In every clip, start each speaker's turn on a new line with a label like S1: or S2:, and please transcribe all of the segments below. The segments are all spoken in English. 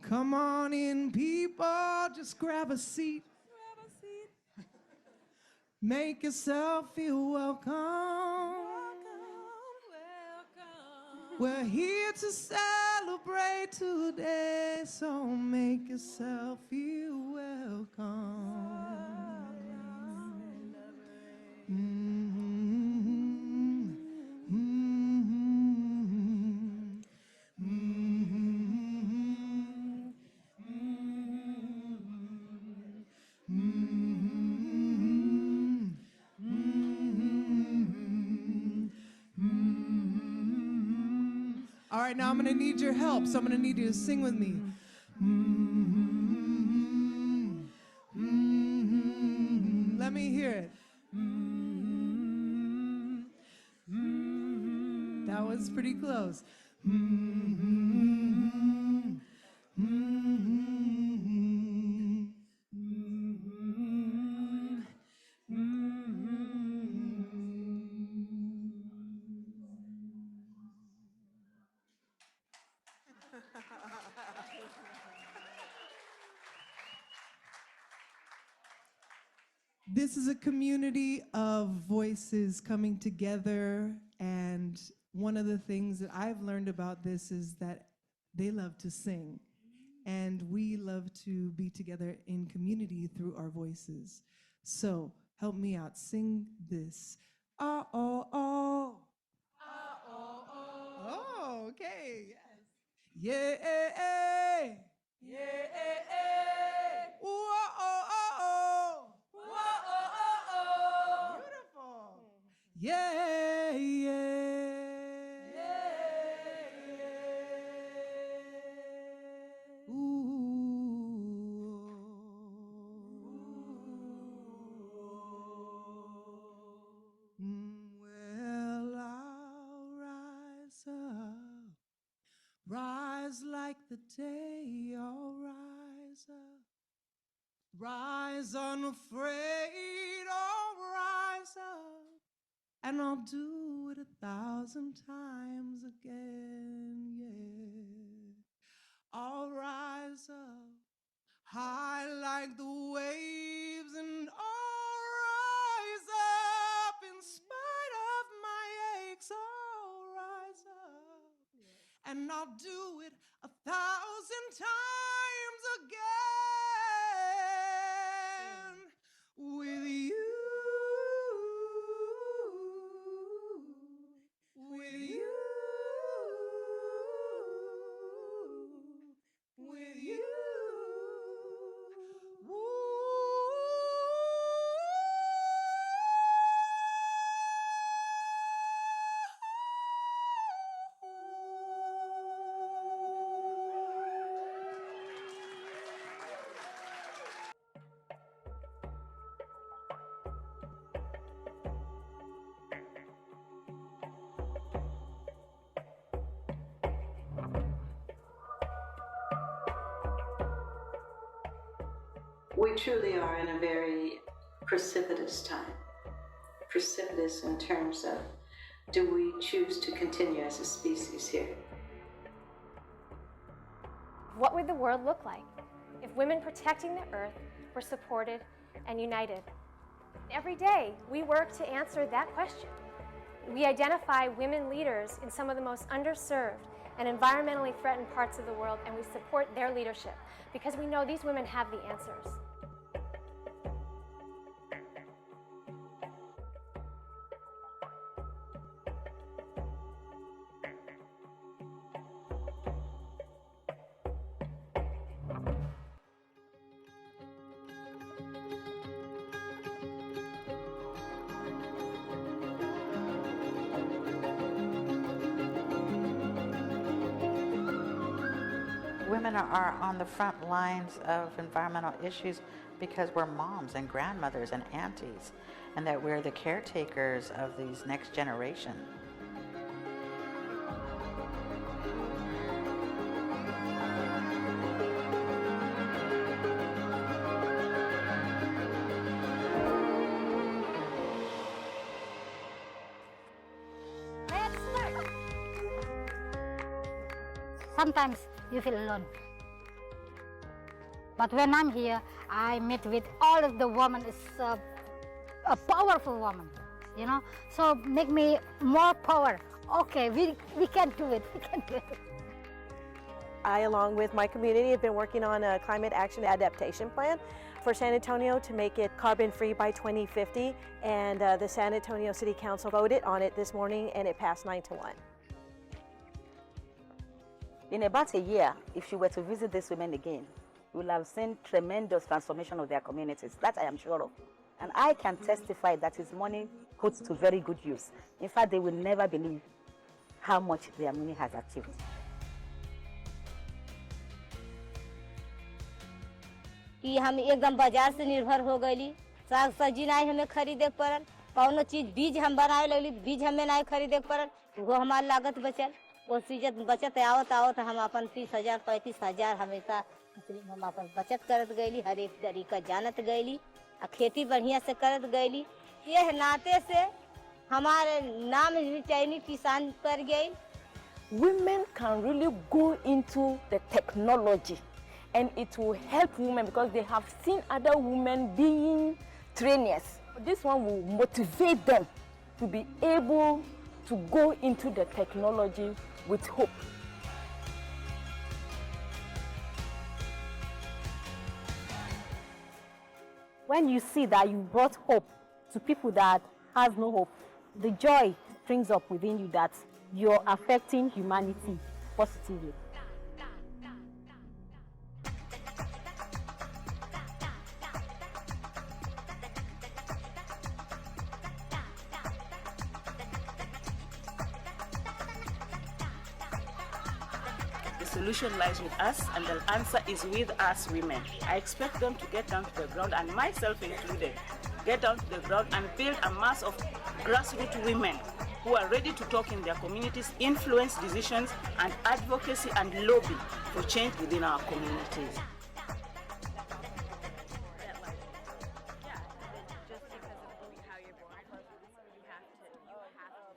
S1: Come on in, people, just grab a seat. Make yourself feel welcome. We're here to celebrate today, so make yourself feel welcome. All right, now I'm gonna need your help, so I'm gonna need you to sing with me. Let me hear it. That was pretty close. This is a community of voices coming together, and one of the things that I've learned about this is that they love to sing, and we love to be together in community through our voices. So help me out, sing this. Oh, oh, oh. Oh, okay, yes. Yeah, yeah, whoa, oh, oh, oh. Beautiful. Yeah, yeah. Well, I'll rise up, rise like the day, I'll rise up, rise unafraid, I'll rise up, and I'll do it 1,000 times again, yeah. I'll rise up, high like the waves, and I'll rise up in spite of my aches. I'll rise up, and I'll do it 1,000 times again with you. With you. With you.
S2: We truly are in a very precipitous time. Precipitous in terms of, do we choose to continue as a species here?
S3: What would the world look like if women protecting the earth were supported and united? Every day, we work to answer that question. We identify women leaders in some of the most underserved and environmentally threatened parts of the world, and we support their leadership because we know these women have the answers.
S4: Women are on the front lines of environmental issues because we're moms and grandmothers and aunties, and that we're the caretakers of these next generation.
S5: Sometimes you feel alone. But when I'm here, I meet with all of the women. It's a powerful woman, you know. So make me more power. Okay, we can do it. We can do it.
S6: I, along with my community, have been working on a climate action adaptation plan for San Antonio to make it carbon-free by 2050. And the San Antonio City Council voted on it this morning, and it passed 9-1.
S7: In about a year, if you were to visit these women again, you will have seen tremendous transformation of their communities. That I am sure of. And I can testify that is money put to very good use. In fact, they will never believe how much their money has achieved.
S8: कि हम एकदम बाजार से निर्भर हो गईली साग सब्जी नहीं हमें खरीदे पड़ल कौनो चीज बीज हम बनावे लगली बीज हमें नहीं खरीदे पड़ल वो हमार लागत बचल वो चीज बचत आवत आवत हम अपन 30,000 35,000 हमेशा हम अपन बचत करत गईली हर एक तरीका जानत गईली आ खेती बढ़िया से करत गईली ये नाते से हमारे नाम भी चयनी किसान कर गई.
S9: Women can really go into the technology. And it will help women because they have seen other women being trainers. This one will motivate them to be able to go into the technology with hope.
S10: When you see that you brought hope to people that has no hope, the joy springs up within you that you're affecting humanity positively.
S11: The solution lies with us and the answer is with us women. I expect them to get down to the ground, and myself included, get down to the ground and build a mass of grassroots women who are ready to talk in their communities, influence decisions and advocacy and lobby for change within our communities.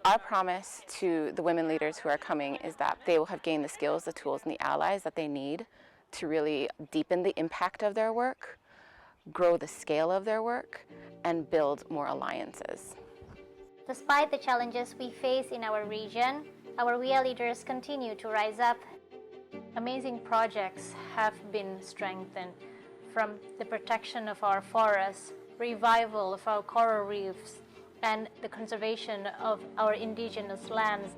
S12: Our promise to the women leaders who are coming is that they will have gained the skills, the tools, and the allies that they need to really deepen the impact of their work, grow the scale of their work, and build more alliances.
S3: Despite the challenges we face in our region, our WEA leaders continue to rise up. Amazing projects have been strengthened, from the protection of our forests, revival of our coral reefs, and the conservation of our indigenous lands.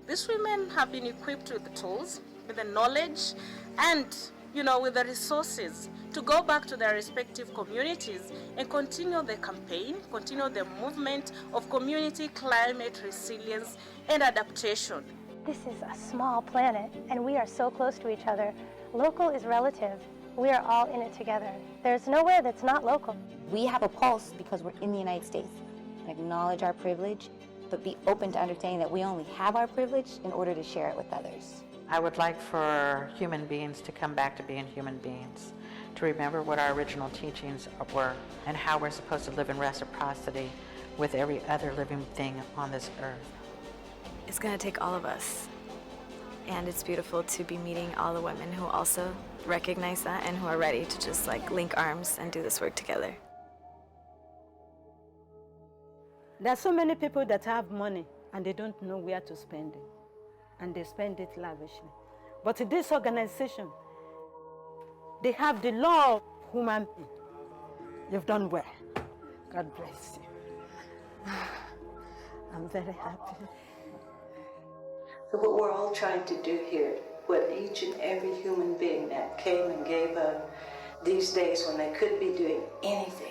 S11: These women have been equipped with the tools, with the knowledge, and with the resources to go back to their respective communities and continue the campaign, continue the movement of community climate resilience and adaptation.
S3: This is a small planet, and we are so close to each other. Local is relative. We are all in it together. There's nowhere that's not local.
S13: We have a pulse because we're in the United States. Acknowledge our privilege, but be open to understanding that we only have our privilege in order to share it with others.
S4: I would like for human beings to come back to being human beings, to remember what our original teachings were and how we're supposed to live in reciprocity with every other living thing on this earth.
S14: It's going to take all of us, and it's beautiful to be meeting all the women who also recognize that and who are ready to just link arms and do this work together.
S15: There are so many people that have money and they don't know where to spend it, and they spend it lavishly. But this organization, they have the law of human being. You've done well. God bless you. I'm very happy.
S2: So what we're all trying to do here, what each and every human being that came and gave up these days when they could be doing anything,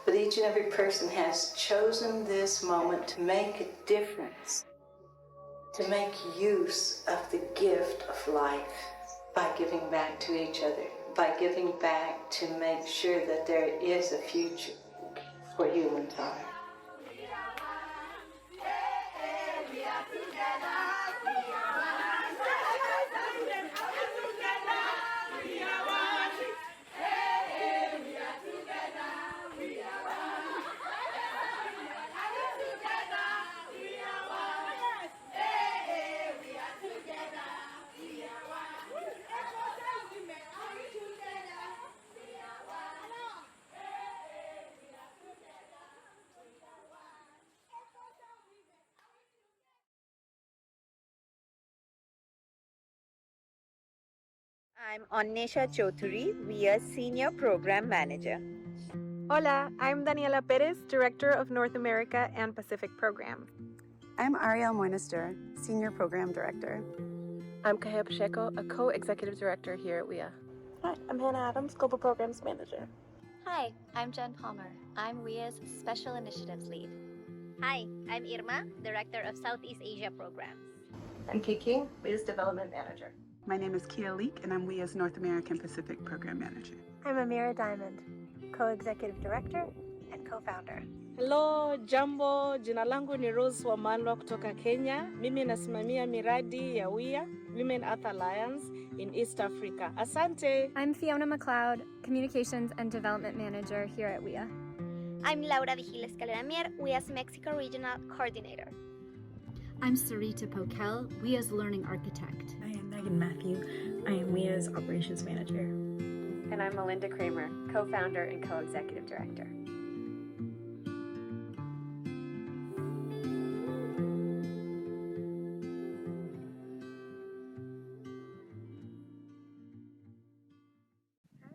S2: but each and every person has chosen this moment to make a difference, to make use of the gift of life by giving back to each other, by giving back to make sure that there is a future for humankind.
S16: I'm Annesha Choudhury, WEA Senior Program Manager.
S17: Hola, I'm Daniela Perez, Director of North America and Pacific Program.
S18: I'm Ariel Moinaster, Senior Program Director.
S19: I'm Kahea Pacheco, a Co-Executive Director here at WEA.
S20: Hi, I'm Hannah Adams, Global Programs Manager.
S13: Hi, I'm Jen Palmer. I'm WEA's Special Initiatives Lead.
S21: Hi, I'm Irma, Director of Southeast Asia Programs.
S22: I'm Kiki, WEA's Development Manager.
S18: My name is Kia Leek, and I'm WEA's North American Pacific Program Manager.
S23: I'm Amira Diamond, Co-Executive Director and Co-Founder.
S24: Hello, jambo, jina langu ni Rose Wamalwa kutoka Kenya. Mimi nasimamia miradi ya WEA, Women Earth Alliance in East Africa. Asante.
S17: I'm Fiona McLeod, Communications and Development Manager here at WEA.
S21: I'm Laura Vigiles Calera-Mier, WEA's Mexico Regional Coordinator.
S25: I'm Sarita Pokel, WEA's Learning Architect.
S26: I am Megan Matthew. I am WEA's Operations Manager.
S27: And I'm Melinda Kramer, Co-Founder and Co-Executive Director.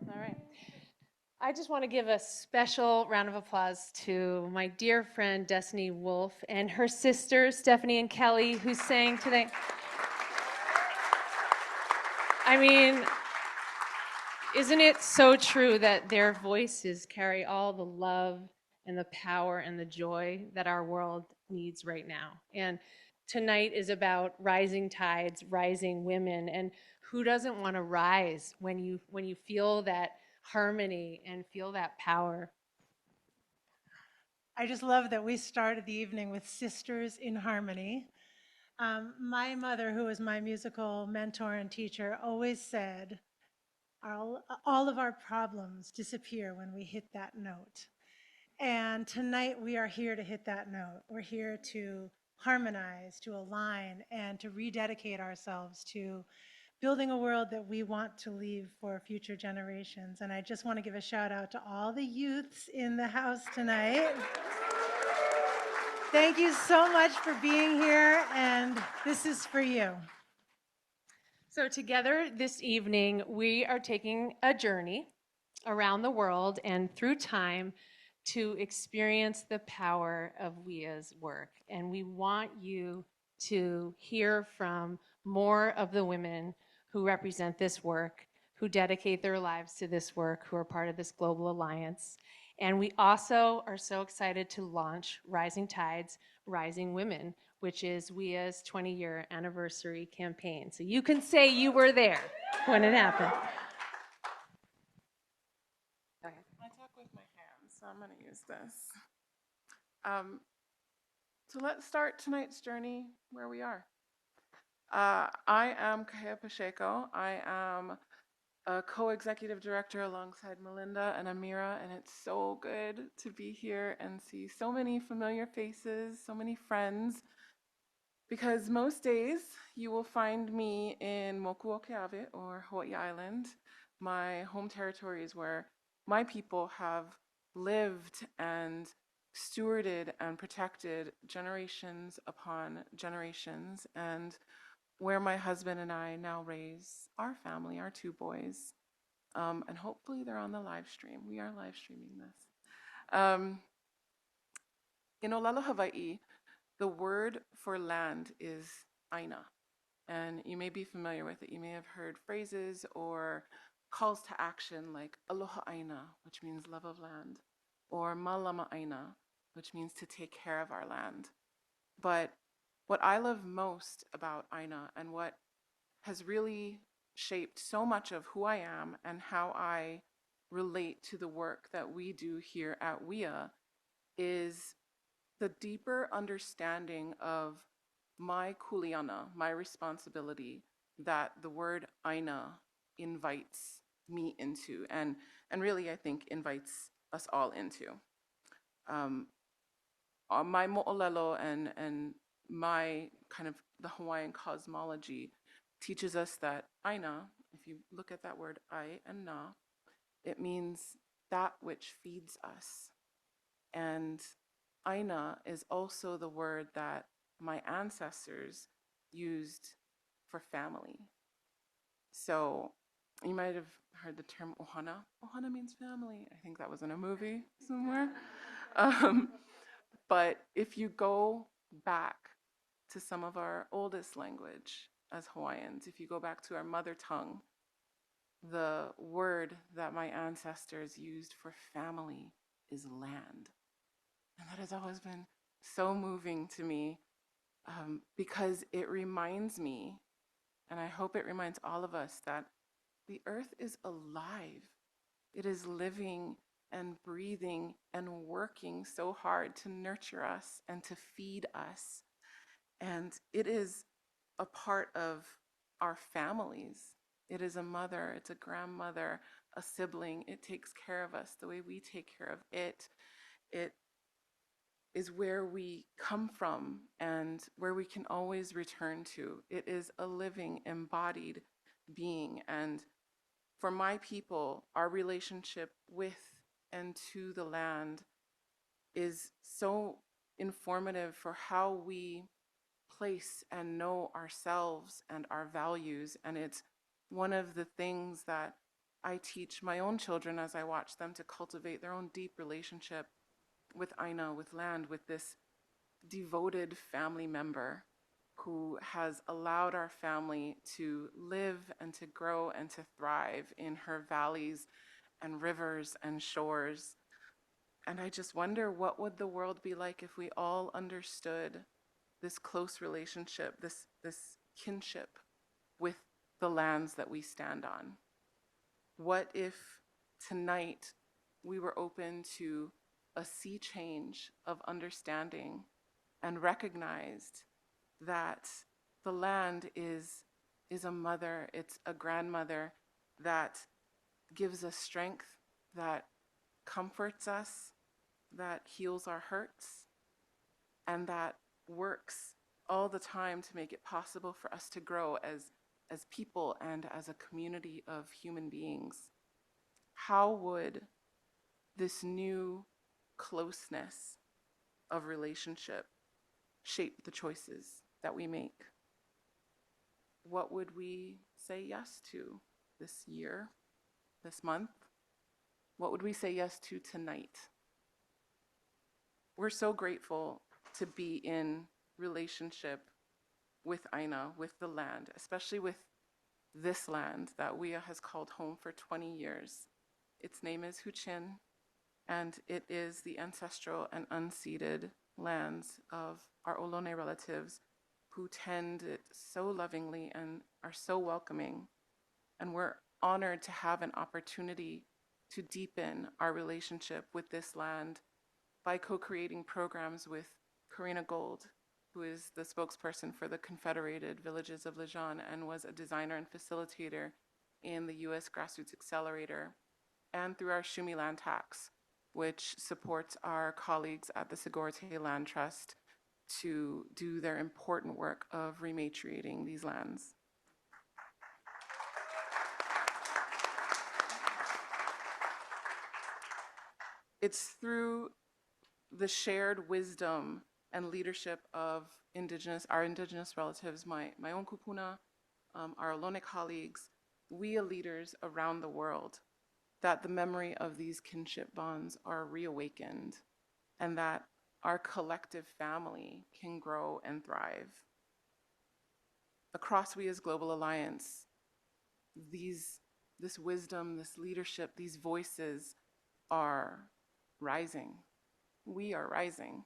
S28: All right. I just want to give a special round of applause to my dear friend Destiny Wolf and her sisters, Stephanie and Kelly, who sang today. I mean, isn't it so true that their voices carry all the love and the power and the joy that our world needs right now? And tonight is about rising tides, rising women, and who doesn't want to rise when you feel that harmony and feel that power?
S29: I just love that we started the evening with Sisters in Harmony. My mother, who was my musical mentor and teacher, always said, all of our problems disappear when we hit that note. And tonight we are here to hit that note. We're here to harmonize, to align, and to rededicate ourselves to building a world that we want to leave for future generations. And I just want to give a shout out to all the youths in the house tonight. Thank you so much for being here, and this is for you.
S28: So together this evening, we are taking a journey around the world and through time to experience the power of WEA's work. And we want you to hear from more of the women who represent this work, who dedicate their lives to this work, who are part of this global alliance. And we also are so excited to launch Rising Tides, Rising Women, which is WEA's 20-year anniversary campaign. So you can say you were there when it happened.
S30: I talk with my hands, so I'm going to use this. So let's start tonight's journey where we are. I am Kahea Pacheco. I am a co-executive director alongside Melinda and Amira, and it's so good to be here and see so many familiar faces, so many friends, because most days you will find me in Mokuokeave, or Hawaii Island, my home territories where my people have lived and stewarded and protected generations upon generations, and where my husband and I now raise our family, our two boys. And hopefully they're on the live stream. We are live streaming this. In Olelo, Hawaii, the word for land is aina. And you may be familiar with it. You may have heard phrases or calls to action like aloha aina, which means love of land, or malama aina, which means to take care of our land. But what I love most about aina, and what has really shaped so much of who I am and how I relate to the work that we do here at WEA, is the deeper understanding of my kuleana, my responsibility, that the word aina invites me into, and really I think invites us all into. My mo'olelo and my kind of the Hawaiian cosmology teaches us that aina, if you look at that word ai and na, it means that which feeds us. And aina is also the word that my ancestors used for family. So You might have heard the term ohana. Ohana means family. I think that was in a movie somewhere. Um, but if you go back to some of our oldest language as Hawaiians, if you go back to our mother tongue, the word that my ancestors used for family is land. And that has always been so moving to me because it reminds me, and I hope it reminds all of us, that the earth is alive. It is living and breathing and working so hard to nurture us and to feed us. And it is a part of our families. It is a mother, it's a grandmother, a sibling. It takes care of us the way we take care of it. It is where we come from and where we can always return to. It is a living, embodied being. And for my people, our relationship with and to the land is so informative for how we place and know ourselves and our values. And it's one of the things that I teach my own children as I watch them to cultivate their own deep relationship with Aina, with land, with this devoted family member who has allowed our family to live and to grow and to thrive in her valleys and rivers and shores. And I just wonder, what would the world be like if we all understood this close relationship, this kinship with the lands that we stand on? What if tonight we were open to a sea change of understanding and recognized that the land is a mother, it's a grandmother that gives us strength, that comforts us, that heals our hurts, and that works all the time to make it possible for us to grow as people and as a community of human beings? How would this new closeness of relationship shape the choices that we make? What would we say yes to this year, this month? What would we say yes to tonight? We're so grateful to be in relationship with Aina, with the land, especially with this land that WEA has called home for 20 years. Its name is Huchin, and it is the ancestral and unceded lands of our Ohlone relatives who tend it so lovingly and are so welcoming. And we're honored to have an opportunity to deepen our relationship with this land by co-creating programs with Karina Gold, who is the spokesperson for the Confederated Villages of Lejeune and was a designer and facilitator in the US Grassroots Accelerator, and through our Shumi Land Tax, which supports our colleagues at the Sigorte Land Trust to do their important work of rematriating these lands. It's through the shared wisdom and leadership of our indigenous relatives, my own kupuna, our Ohlone colleagues, WEA leaders around the world, that the memory of these kinship bonds are reawakened and that our collective family can grow and thrive. Across WEA's Global Alliance, this wisdom, this leadership, these voices are rising. We are rising.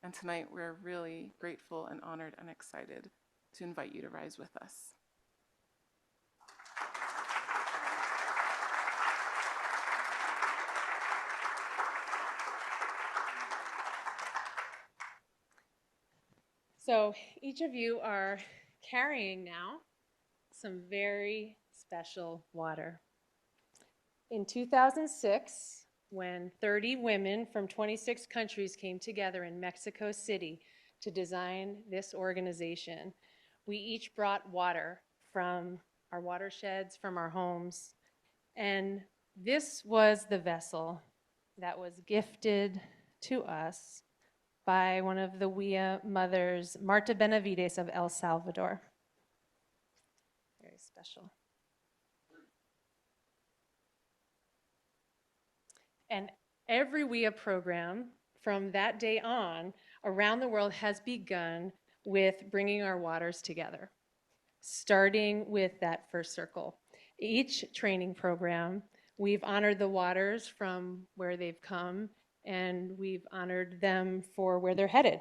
S30: And tonight we're really grateful and honored and excited to invite you to rise with us.
S28: So each of you are carrying now some very special water. In 2006, when 30 women from 26 countries came together in Mexico City to design this organization, we each brought water from our watersheds, from our homes, and this was the vessel that was gifted to us by one of the WEA mothers, Marta Benavides of El Salvador. Very special. And every WEA program from that day on around the world has begun with bringing our waters together, starting with that first circle. Each training program, we've honored the waters from where they've come, and we've honored them for where they're headed,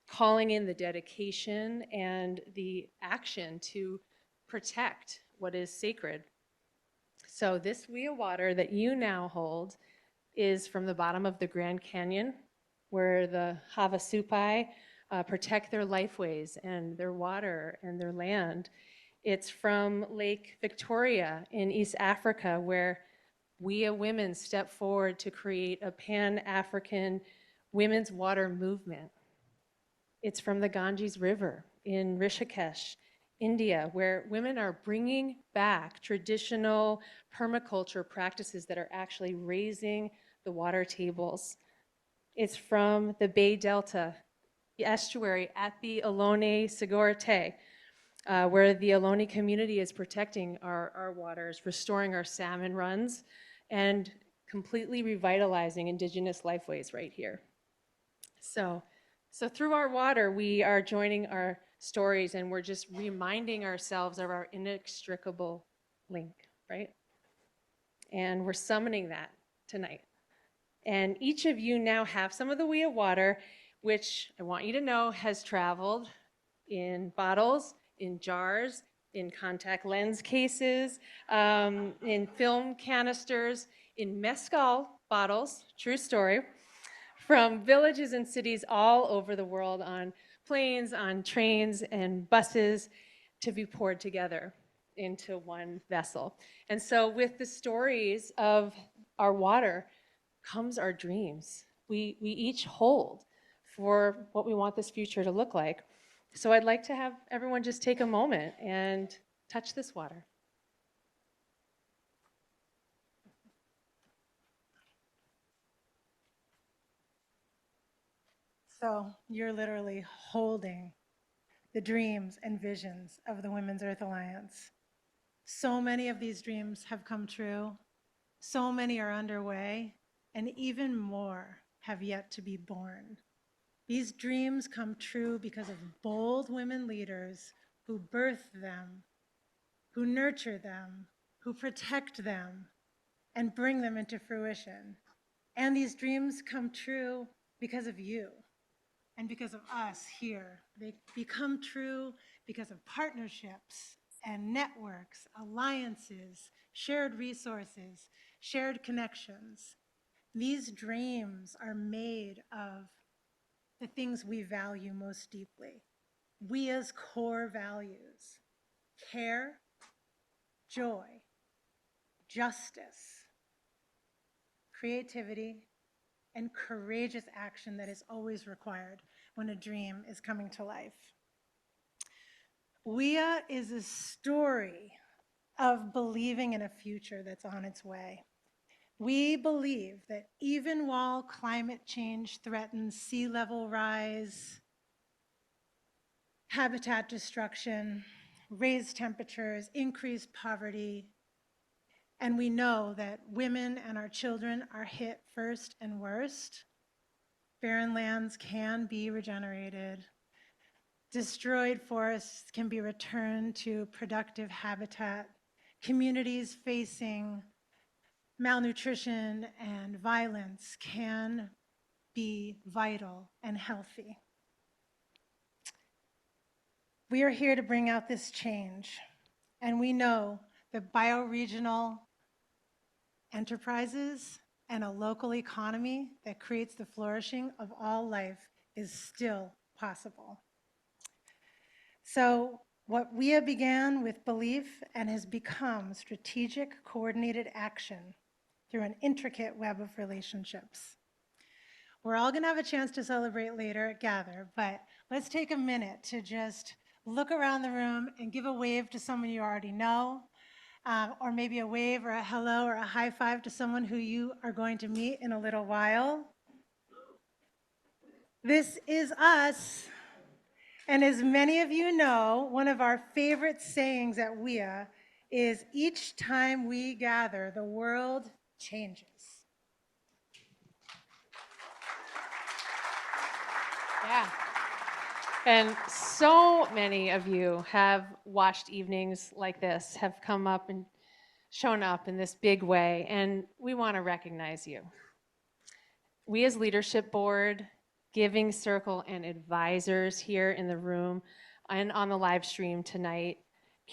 S28: calling in the dedication and the action to protect what is sacred. So this WEA water that you now hold is from the bottom of the Grand Canyon, where the Havasupai protect their lifeways and their water and their land. It's from Lake Victoria in East Africa, where WEA women step forward to create a Pan-African women's water movement. It's from the Ganges River in Rishikesh, India, where women are bringing back traditional permaculture practices that are actually raising the water tables. It's from the Bay Delta, the estuary at the Ohlone Sigorete, where the Ohlone community is protecting our waters, restoring our salmon runs, and completely revitalizing indigenous lifeways right here. So through our water, we are joining our stories, and we're just reminding ourselves of our inextricable link, right? And we're summoning that tonight. And each of you now have some of the WEA water, which I want you to know has traveled in bottles, in jars, in contact lens cases, in film canisters, in mezcal bottles, true story, from villages and cities all over the world, on planes, on trains, and buses, to be poured together into one vessel. And so with the stories of our water comes our dreams. We each hold for what we want this future to look like. So I'd like to have everyone just take a moment and touch this water.
S29: So you're literally holding the dreams and visions of the Women's Earth Alliance. So many of these dreams have come true. So many are underway, and even more have yet to be born. These dreams come true because of bold women leaders who birth them, who nurture them, who protect them, and bring them into fruition. And these dreams come true because of you and because of us here. They become true because of partnerships and networks, alliances, shared resources, shared connections. These dreams are made of the things we value most deeply. WEA's core values: care, joy, justice, creativity, and courageous action that is always required when a dream is coming to life. WEA is a story of believing in a future that's on its way. We believe that even while climate change threatens sea level rise, habitat destruction, raised temperatures, increased poverty, and we know that women and our children are hit first and worst, barren lands can be regenerated, destroyed forests can be returned to productive habitat, communities facing malnutrition and violence can be vital and healthy. We are here to bring out this change, and we know that bioregional enterprises and a local economy that creates the flourishing of all life is still possible. So what WEA began with belief and has become strategic coordinated action through an intricate web of relationships. We're all going to have a chance to celebrate later at Gather, but let's take a minute to just look around the room and give a wave to someone you already know, or maybe a wave or a hello or a high five to someone who you are going to meet in a little while. This is us. And as many of you know, one of our favorite sayings at WEA is, each time we gather, the world changes.
S28: Yeah. And so many of you have watched evenings like this, have come up and shown up in this big way, and we want to recognize you. We as leadership board, giving circle, and advisors here in the room and on the live stream tonight,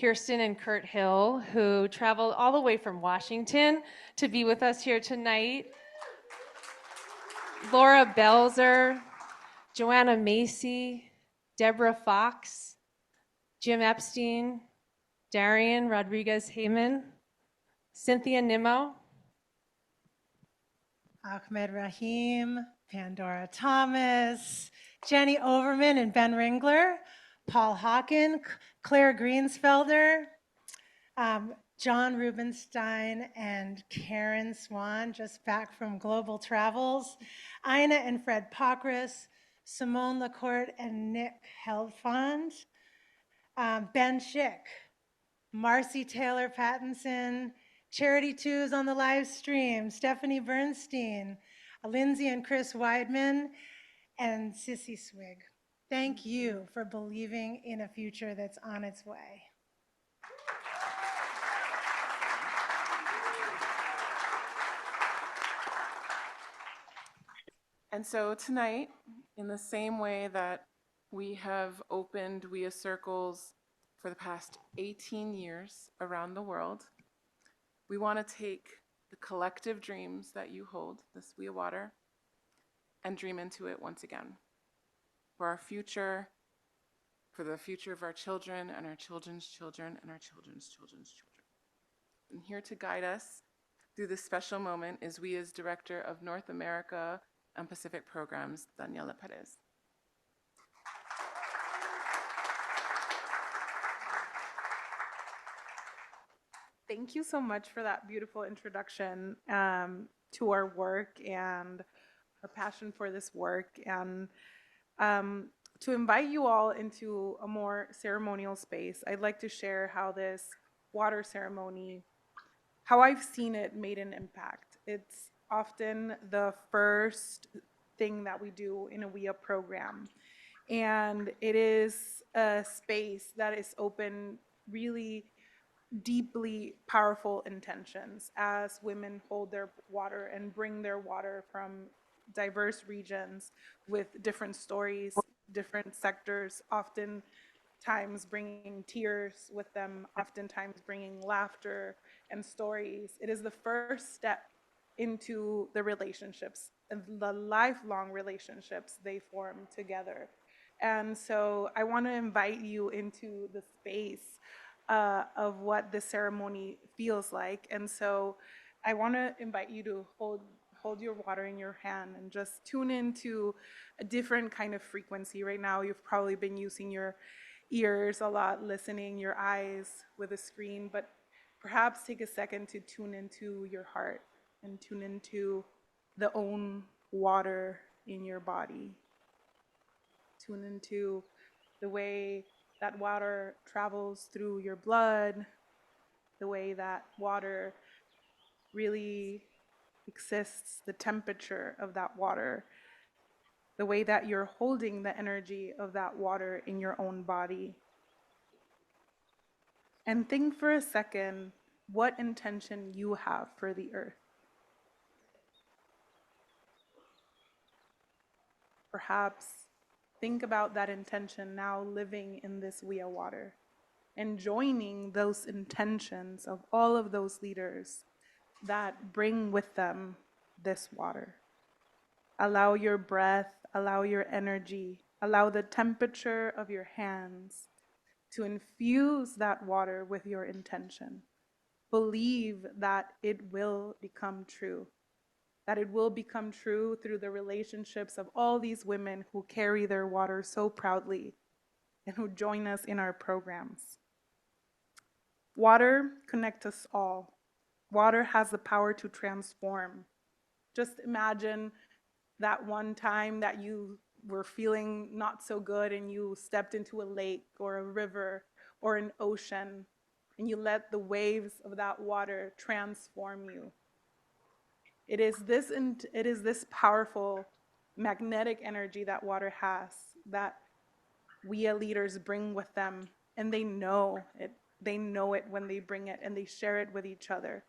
S28: Kirsten and Kurt Hill, who traveled all the way from Washington to be with us here tonight, Laura Belzer, Joanna Macy, Deborah Fox, Jim Epstein, Darian Rodriguez-Heyman, Cynthia Nimmo,
S29: Ahmed Rahim, Pandora Thomas, Jenny Overman and Ben Ringler, Paul Hawken, Claire Greensfelder, John Rubenstein and Karen Swan, just back from global travels, Ina and Fred Pockris, Simone Lacourte and Nick Helfand, Ben Schick, Marcy Taylor Pattinson, Charity Twos on the live stream, Stephanie Bernstein, Lindsay and Chris Weidman, and Sissy Swig. Thank you for believing in a future that's on its way.
S30: And so tonight, in the same way that we have opened WEA Circles for the past 18 years around the world, we want to take the collective dreams that you hold, this WEA Water, and dream into it once again. For our future, for the future of our children and our children's children and our children's children's children. And here to guide us through this special moment is WEA's Director of North America and Pacific Programs, Daniela Perez.
S1: Thank you so much for that beautiful introduction to our work and our passion for this work, and to invite you all into a more ceremonial space. I'd like to share how this water ceremony, how I've seen it made an impact. It's often the first thing that we do in a WEA program, and it is a space that is open really deeply powerful intentions as women hold their water and bring their water from diverse regions with different stories, different sectors, oftentimes bringing tears with them, oftentimes bringing laughter and stories. It is the first step into the relationships, the lifelong relationships they form together. And so I want to invite you into the space of what the ceremony feels like. And so I want to invite you to hold your water in your hand and just tune into a different kind of frequency. Right now, you've probably been using your ears a lot, listening, your eyes with a screen, but perhaps take a second to tune into your heart and tune into the own water in your body. Tune into the way that water travels through your blood, the way that water really exists, the temperature of that water, the way that you're holding the energy of that water in your own body. And think for a second what intention you have for the earth. Perhaps think about that intention now living in this WEA water and joining those intentions of all of those leaders that bring with them this water. Allow your breath, allow your energy, allow the temperature of your hands to infuse that water with your intention. Believe that it will become true, that it will become true through the relationships of all these women who carry their water so proudly and who join us in our programs. Water connects us all. Water has the power to transform. Just imagine that one time that you were feeling not so good and you stepped into a lake or a river or an ocean and you let the waves of that water transform you. It is this powerful magnetic energy that water has, that WEA leaders bring with them, and they know it. They know it when they bring it, and they share it with each other.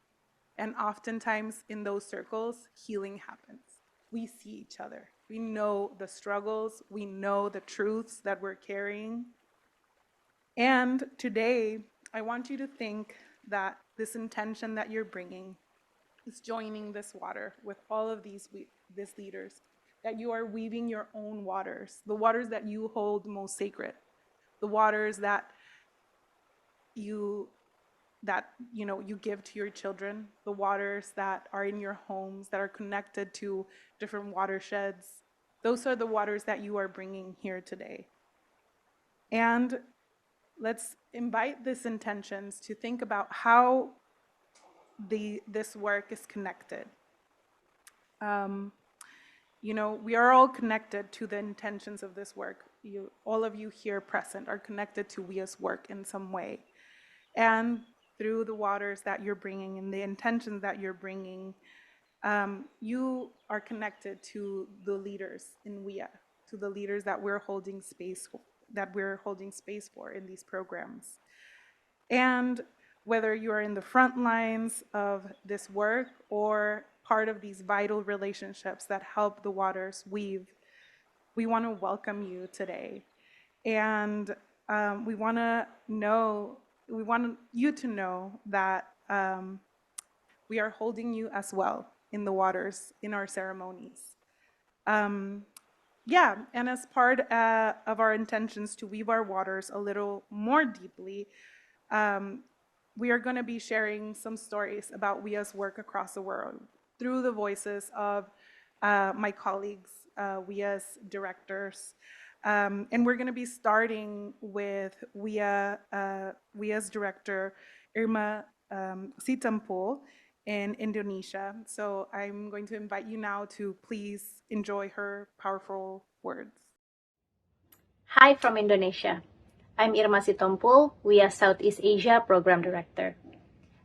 S1: And oftentimes in those circles, healing happens. We see each other. We know the struggles. We know the truths that we're carrying. And today, I want you to think that this intention that you're bringing is joining this water with all of these leaders, that you are weaving your own waters, the waters that you hold most sacred, the waters that you give to your children, the waters that are in your homes, that are connected to different watersheds. Those are the waters that you are bringing here today. And let's invite these intentions to think about how this work is connected. We are all connected to the intentions of this work. All of you here present are connected to WEA's work in some way. And through the waters that you're bringing and the intentions that you're bringing, you are connected to the leaders in WEA, to the leaders that we're holding space for in these programs. And whether you are in the front lines of this work or part of these vital relationships that help the waters weave, we want to welcome you today. And we want you to know that we are holding you as well in the waters, in our ceremonies. And as part of our intentions to weave our waters a little more deeply, we are going to be sharing some stories about WEA's work across the world through the voices of my colleagues, WEA's directors. And we're going to be starting with WEA's director, Irma Sitampul in Indonesia. So I'm going to invite you now to please enjoy her powerful words.
S3: Hi from Indonesia. I'm Irma Sitampul, WEA Southeast Asia Program Director.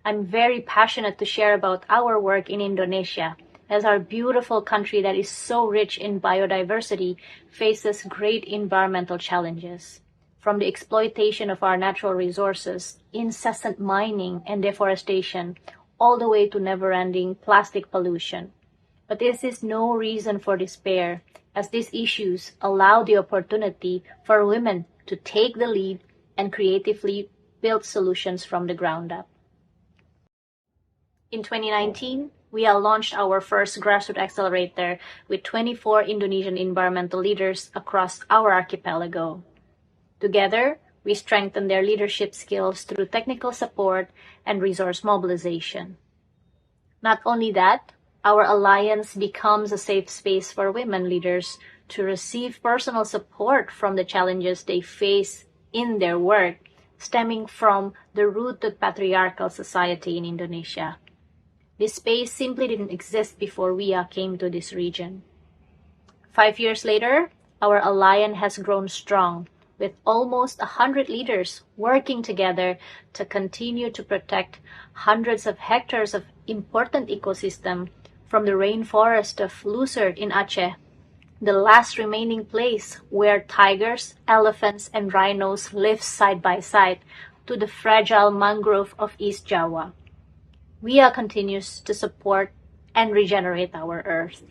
S3: I'm very passionate to share about our work in Indonesia, as our beautiful country that is so rich in biodiversity faces great environmental challenges. From the exploitation of our natural resources, incessant mining and deforestation, all the way to never-ending plastic pollution. But this is no reason for despair, as these issues allow the opportunity for women to take the lead and creatively build solutions from the ground up. In 2019, WEA launched our first grassroots accelerator with 24 Indonesian environmental leaders across our archipelago. Together, we strengthened their leadership skills through technical support and resource mobilization. Not only that, our alliance becomes a safe space for women leaders to receive personal support from the challenges they face in their work, stemming from the rooted patriarchal society in Indonesia. This space simply didn't exist before WEA came to this region. 5 years later, our alliance has grown strong, with almost 100 leaders working together to continue to protect hundreds of hectares of important ecosystem, from the rainforest of Lusert in Aceh, the last remaining place where tigers, elephants, and rhinos live side by side, to the fragile mangrove of East Java. WEA continues to support and regenerate our Earth.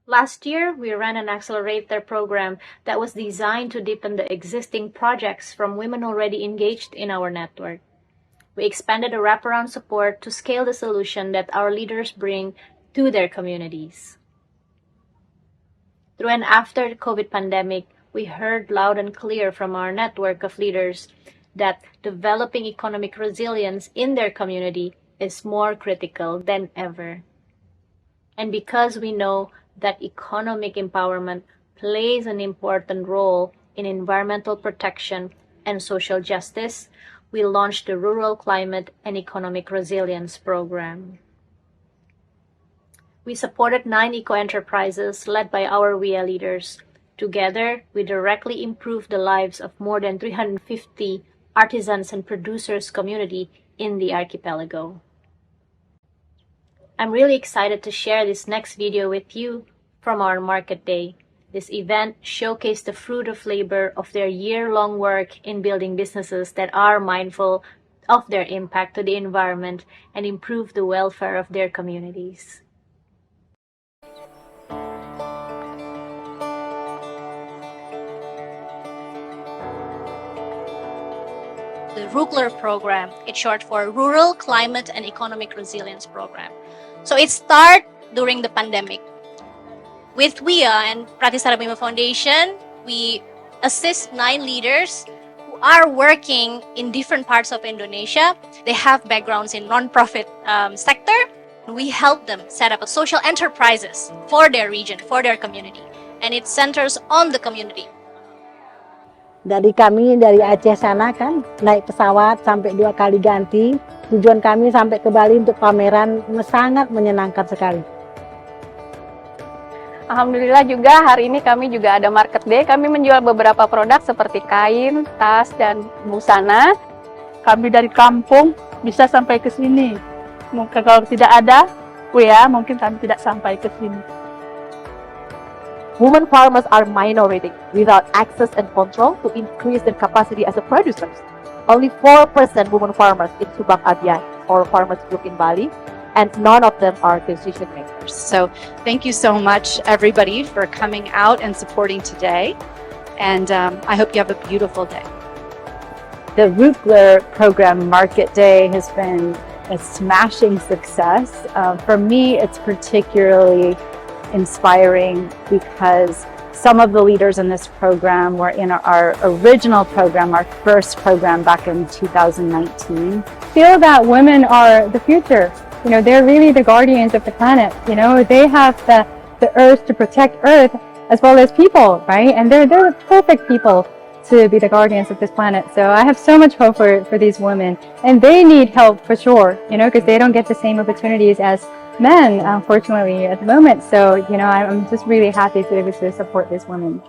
S3: Last year, we ran an accelerator program that was designed to deepen the existing projects from women already engaged in our network. We expanded the wraparound support to scale the solution that our leaders bring to their communities. Through and after the COVID pandemic, we heard loud and clear from our network of leaders that developing economic resilience in their community is more critical than ever. And because we know that economic empowerment plays an important role in environmental protection and social justice, we launched the Rural Climate and Economic Resilience Program. We supported 9 eco-enterprises led by our WEA leaders. Together, we directly improved the lives of more than 350 artisans and producers community in the archipelago. I'm really excited to share this next video with you from our market day. This event showcased the fruit of labor of their year-long work in building businesses that are mindful of their impact to the environment and improve the welfare of their communities. The RUCLR program, it's short for Rural Climate and Economic Resilience Program. So it started during the pandemic. With WEA and Pratisara Bima Foundation, we assist 9 leaders who are working in different parts of Indonesia. They have backgrounds in non-profit sector. We help them set up a social enterprises for their region, for their community. And it centers on the community.
S15: Dari kami dari Aceh sana kan naik pesawat sampai 2 kali ganti. Tujuan kami sampai ke Bali untuk pameran sangat menyenangkan sekali.
S4: Alhamdulillah juga hari ini kami juga ada market day. Kami menjual beberapa produk seperti kain, tas, dan busana.
S5: Kami dari kampung bisa sampai ke sini. Mungkin kalau tidak ada WEA, mungkin kami tidak sampai ke sini.
S6: Women farmers are minority without access and control to increase their capacity as a producers. Only 4% women farmers in Subang Abian or farmers group in Bali, and none of them are decision makers.
S7: So thank you so much, everybody, for coming out and supporting today. And I hope you have a beautiful day.
S8: The RUCLR program Market Day has been a smashing success. For me, it's particularly inspiring because some of the leaders in this program were in our original program, our first program back in 2019.
S25: Feel that women are the future. You know, they're really the guardians of the planet. You know, they have the earth to protect Earth as well as people, right? And they're the perfect people to be the guardians of this planet. So I have so much hope for these women, and they need help for sure, you know, because they don't get the same opportunities as men, unfortunately, at the moment. So, you know, I'm just really happy to be able to support these women.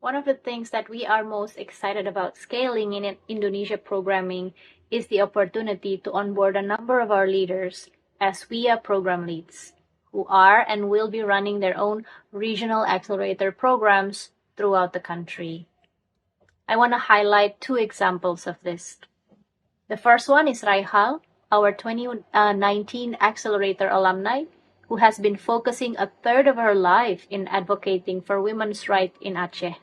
S3: One of the things that we are most excited about scaling in Indonesia programming is the opportunity to onboard a number of our leaders as WEA program leads, who are and will be running their own regional accelerator programs throughout the country. I want to highlight 2 examples of this. The first one is Raihal, our 2019 accelerator alumni, who has been focusing a third of her life in advocating for women's rights in Aceh.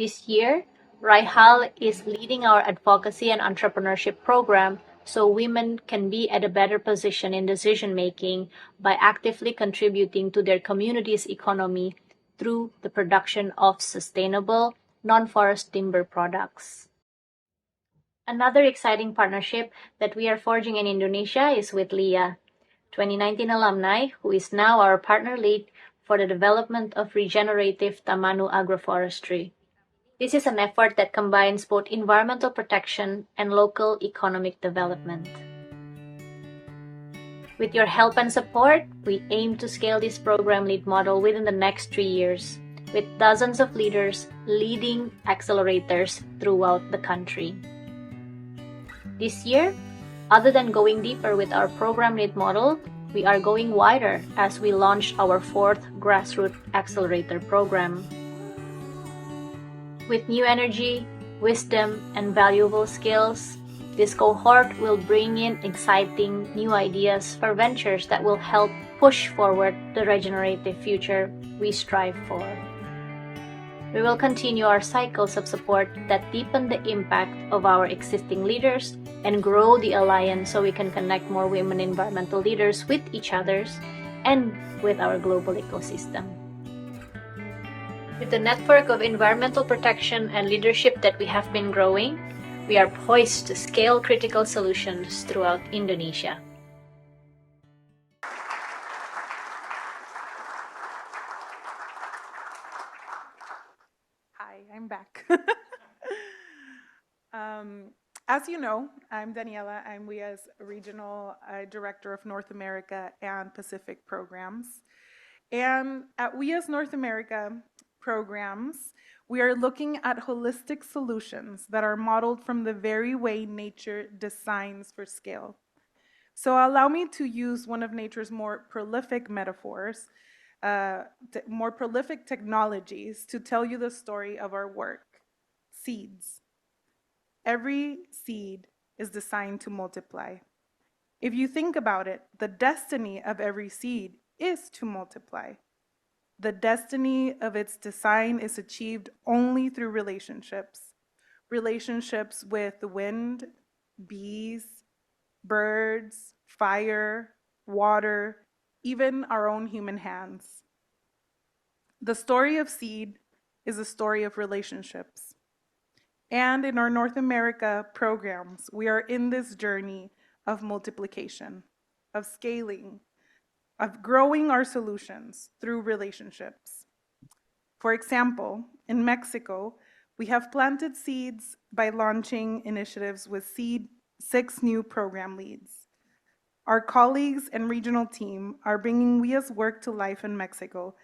S3: This year, Raihal is leading our advocacy and entrepreneurship program so women can be at a better position in decision-making by actively contributing to their community's economy through the production of sustainable, non-forest timber products. Another exciting partnership that we are forging in Indonesia is with LEA, 2019 alumni, who is now our partner lead for the development of regenerative Tamanu agroforestry. This is an effort that combines both environmental protection and local economic development. With your help and support, we aim to scale this program lead model within the next 3 years, with dozens of leaders leading accelerators throughout the country. This year, other than going deeper with our program lead model, we are going wider as we launch our 4th grassroots accelerator program. With new energy, wisdom, and valuable skills, this cohort will bring in exciting new ideas for ventures that will help push forward the regenerative future we strive for. We will continue our cycles of support that deepen the impact of our existing leaders and grow the alliance so we can connect more women environmental leaders with each others and with our global ecosystem. With the network of environmental protection and leadership that we have been growing, we are poised to scale critical solutions throughout Indonesia.
S1: Hi, I'm back. As you know, I'm Daniela. I'm WEA's Regional Director of North America and Pacific Programs. And at WEA's North America, programs, we are looking at holistic solutions that are modeled from the very way nature designs for scale. So allow me to use one of nature's more prolific metaphors, more prolific technologies to tell you the story of our work: seeds. Every seed is designed to multiply. If you think about it, the destiny of every seed is to multiply. The destiny of its design is achieved only through relationships. Relationships with the wind, bees, birds, fire, water, even our own human hands. The story of seed is a story of relationships. And in our North America programs, we are in this journey of multiplication, of scaling, of growing our solutions through relationships. For example, in Mexico, we have planted seeds by launching initiatives with 6 new program leads. Our colleagues and regional team are bringing WEA's work to life in Mexico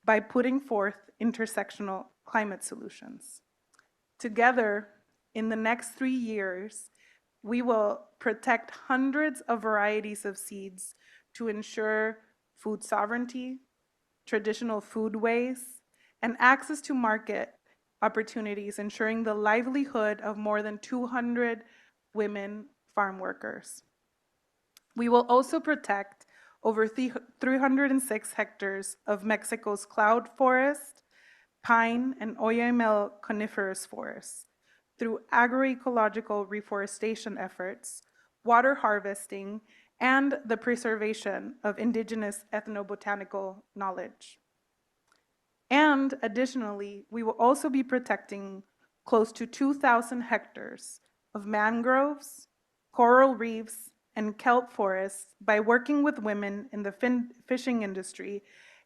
S1: by putting forth intersectional climate solutions. Together, in the next 3 years, we will protect hundreds of varieties of seeds to ensure food sovereignty, traditional foodways, and access to market opportunities, ensuring the livelihood of more than 200 women farm workers. We will also protect over 306 hectares of Mexico's cloud forest, pine, and Oyamel coniferous forests through agroecological reforestation efforts, water harvesting, and the preservation of indigenous ethnobotanical knowledge. And additionally, we will also be protecting close to 2,000 hectares of mangroves, coral reefs, and kelp forests by working with women in the fishing industry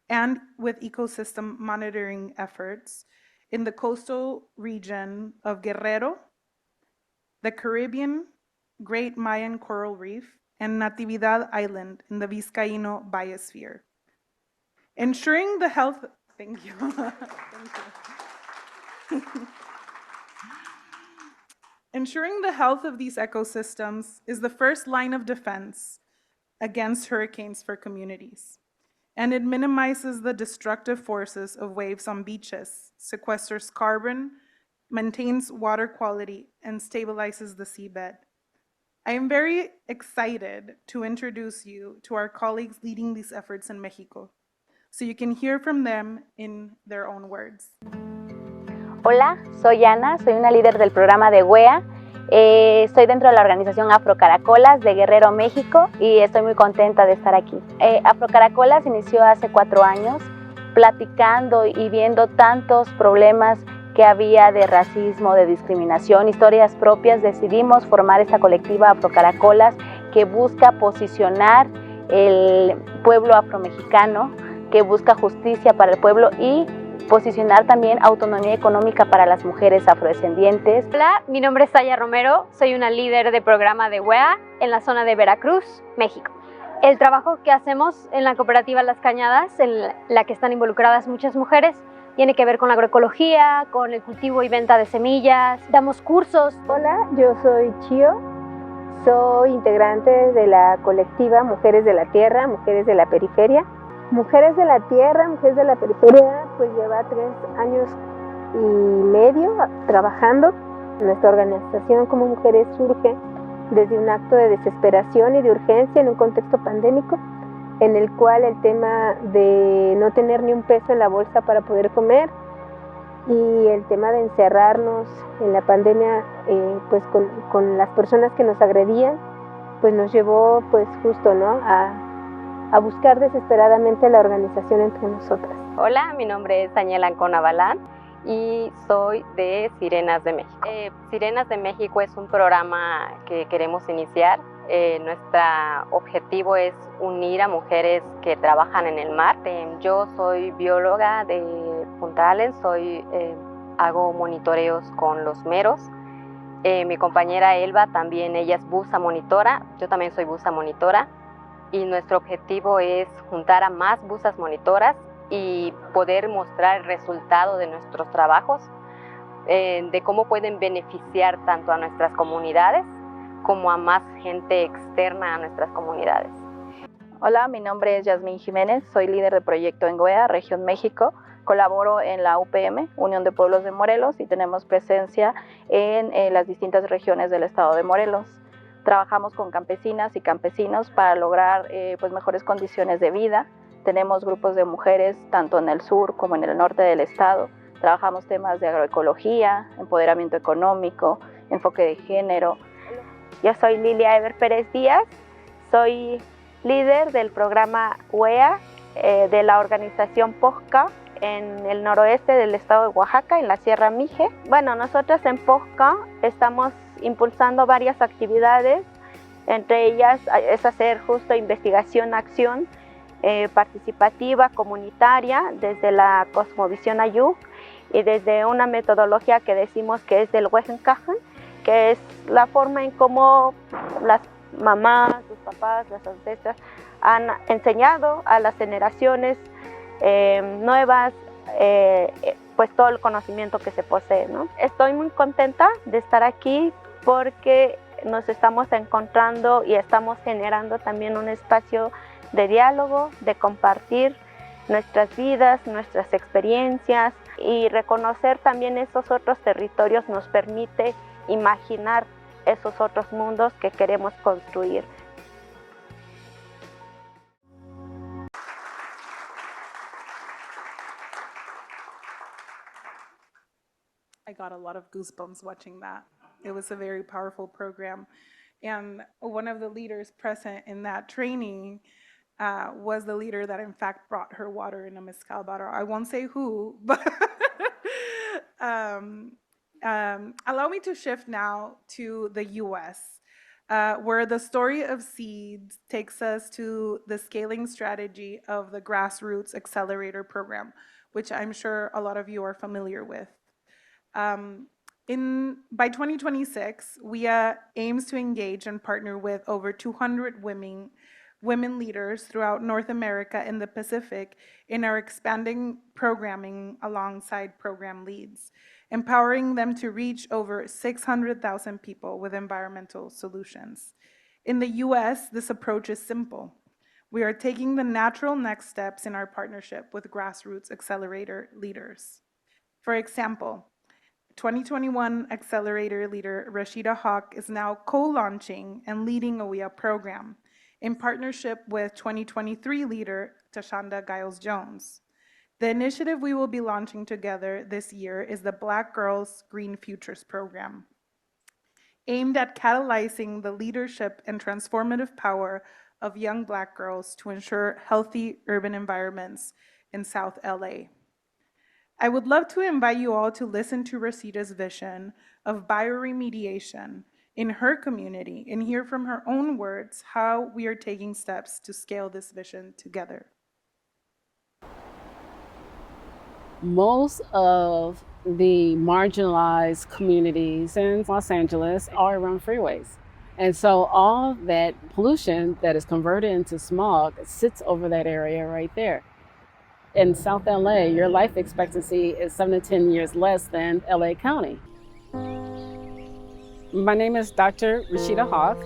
S1: and with ecosystem monitoring efforts in the coastal region of Guerrero, the Caribbean Great Mayan Coral Reef, and Natividad Island in the Vizcaíno biosphere. Ensuring the health, thank you. Thank you. Ensuring the health of these ecosystems is the first line of defense against hurricanes for communities. And it minimizes the destructive forces of waves on beaches, sequesters carbon, maintains water quality, and stabilizes the seabed. I am very excited to introduce you to our colleagues leading these efforts in Mexico, so you can hear from them in their own words.
S4: Hola, soy Ana, soy una líder del programa de WEA. Estoy dentro de la organización Afrocaracolas de Guerrero, México, y estoy muy contenta de estar aquí. Afrocaracolas inició hace 4 años, platicando y viendo tantos problemas que había de racismo, de discriminación, historias propias. Decidimos formar esta colectiva Afrocaracolas que busca posicionar el pueblo afromexicano, que busca justicia para el pueblo y posicionar también autonomía económica para las mujeres afrodescendientes.
S2: Hola, mi nombre es Taya Romero, soy una líder de programa de WEA en la zona de Veracruz, México. El trabajo que hacemos en la cooperativa Las Cañadas, en la que están involucradas muchas mujeres, tiene que ver con la agroecología, con el cultivo y venta de semillas, damos cursos.
S9: Hola, yo soy Chio, soy integrante de la colectiva Mujeres de la Tierra, Mujeres de la Periferia. Mujeres de la Tierra, Mujeres de la Periferia, pues lleva 3 años y medio trabajando. Nuestra organización como mujeres surge desde un acto de desesperación y de urgencia en un contexto pandémico, en el cual el tema de no tener ni un peso en la bolsa para poder comer y el tema de encerrarnos en la pandemia pues con las personas que nos agredían, pues nos llevó pues justo, ¿no?, a buscar desesperadamente la organización entre nosotras.
S10: Hola, mi nombre es Daniela Ancona Balán y soy de Sirenas de México. Sirenas de México es un programa que queremos iniciar. Nuestro objetivo es unir a mujeres que trabajan en el mar. Yo soy bióloga de Punta Allen, hago monitoreos con los meros. Mi compañera Elba también, ella es buza monitora, yo también soy buza monitora. Y nuestro objetivo es juntar a más buzas monitoras y poder mostrar el resultado de nuestros trabajos, de cómo pueden beneficiar tanto a nuestras comunidades como a más gente externa a nuestras comunidades.
S4: Hola, mi nombre es Yasmín Jiménez, soy líder de proyecto en WEA, Región México. Colaboro en la UPM, Unión de Pueblos de Morelos, y tenemos presencia en las distintas regiones del estado de Morelos. Trabajamos con campesinas y campesinos para lograr pues mejores condiciones de vida. Tenemos grupos de mujeres tanto en el sur como en el norte del estado. Trabajamos temas de agroecología, empoderamiento económico, enfoque de género.
S11: Yo soy Lilia Ever Pérez Díaz, soy líder del programa WEA de la organización POSCA en el noroeste del estado de Oaxaca, en la Sierra Mije. Bueno, nosotros en POSCA estamos impulsando varias actividades, entre ellas es hacer justo investigación, acción participativa, comunitaria, desde la cosmovisión Ayuk y desde una metodología que decimos que es del Wehenkajen, que es la forma en cómo las mamás, los papás, las ancestras han enseñado a las generaciones nuevas pues todo el conocimiento que se posee, ¿no? Estoy muy contenta de estar aquí porque nos estamos encontrando y estamos generando también un espacio de diálogo, de compartir nuestras vidas, nuestras experiencias, y reconocer también esos otros territorios nos permite imaginar esos otros mundos que queremos construir.
S1: I got a lot of goosebumps watching that. It was a very powerful program. And one of the leaders present in that training was the leader that in fact brought her water in a mezcal bottle. I won't say who, but allow me to shift now to the US, where the story of seeds takes us to the scaling strategy of the Grassroots Accelerator Program, which I'm sure a lot of you are familiar with. By 2026, WEA aims to engage and partner with over 200 women leaders throughout North America and the Pacific in our expanding programming alongside program leads, empowering them to reach over 600,000 people with environmental solutions. In the US, this approach is simple. We are taking the natural next steps in our partnership with Grassroots Accelerator leaders. For example, 2021 Accelerator leader Rashida Hawk is now co-launching and leading a WEA program in partnership with 2023 leader Tashonda Giles-Jones. The initiative we will be launching together this year is the Black Girls Green Futures Program, aimed at catalyzing the leadership and transformative power of young Black girls to ensure healthy urban environments in South LA. I would love to invite you all to listen to Rashida's vision of bioremediation in her community and hear from her own words how we are taking steps to scale this vision together.
S12: Most of the marginalized communities in Los Angeles are around freeways. And so all that pollution that is converted into smog sits over that area right there. In South LA, your life expectancy is 7 to 10 years less than LA County. My name is Dr. Rashida Hawk.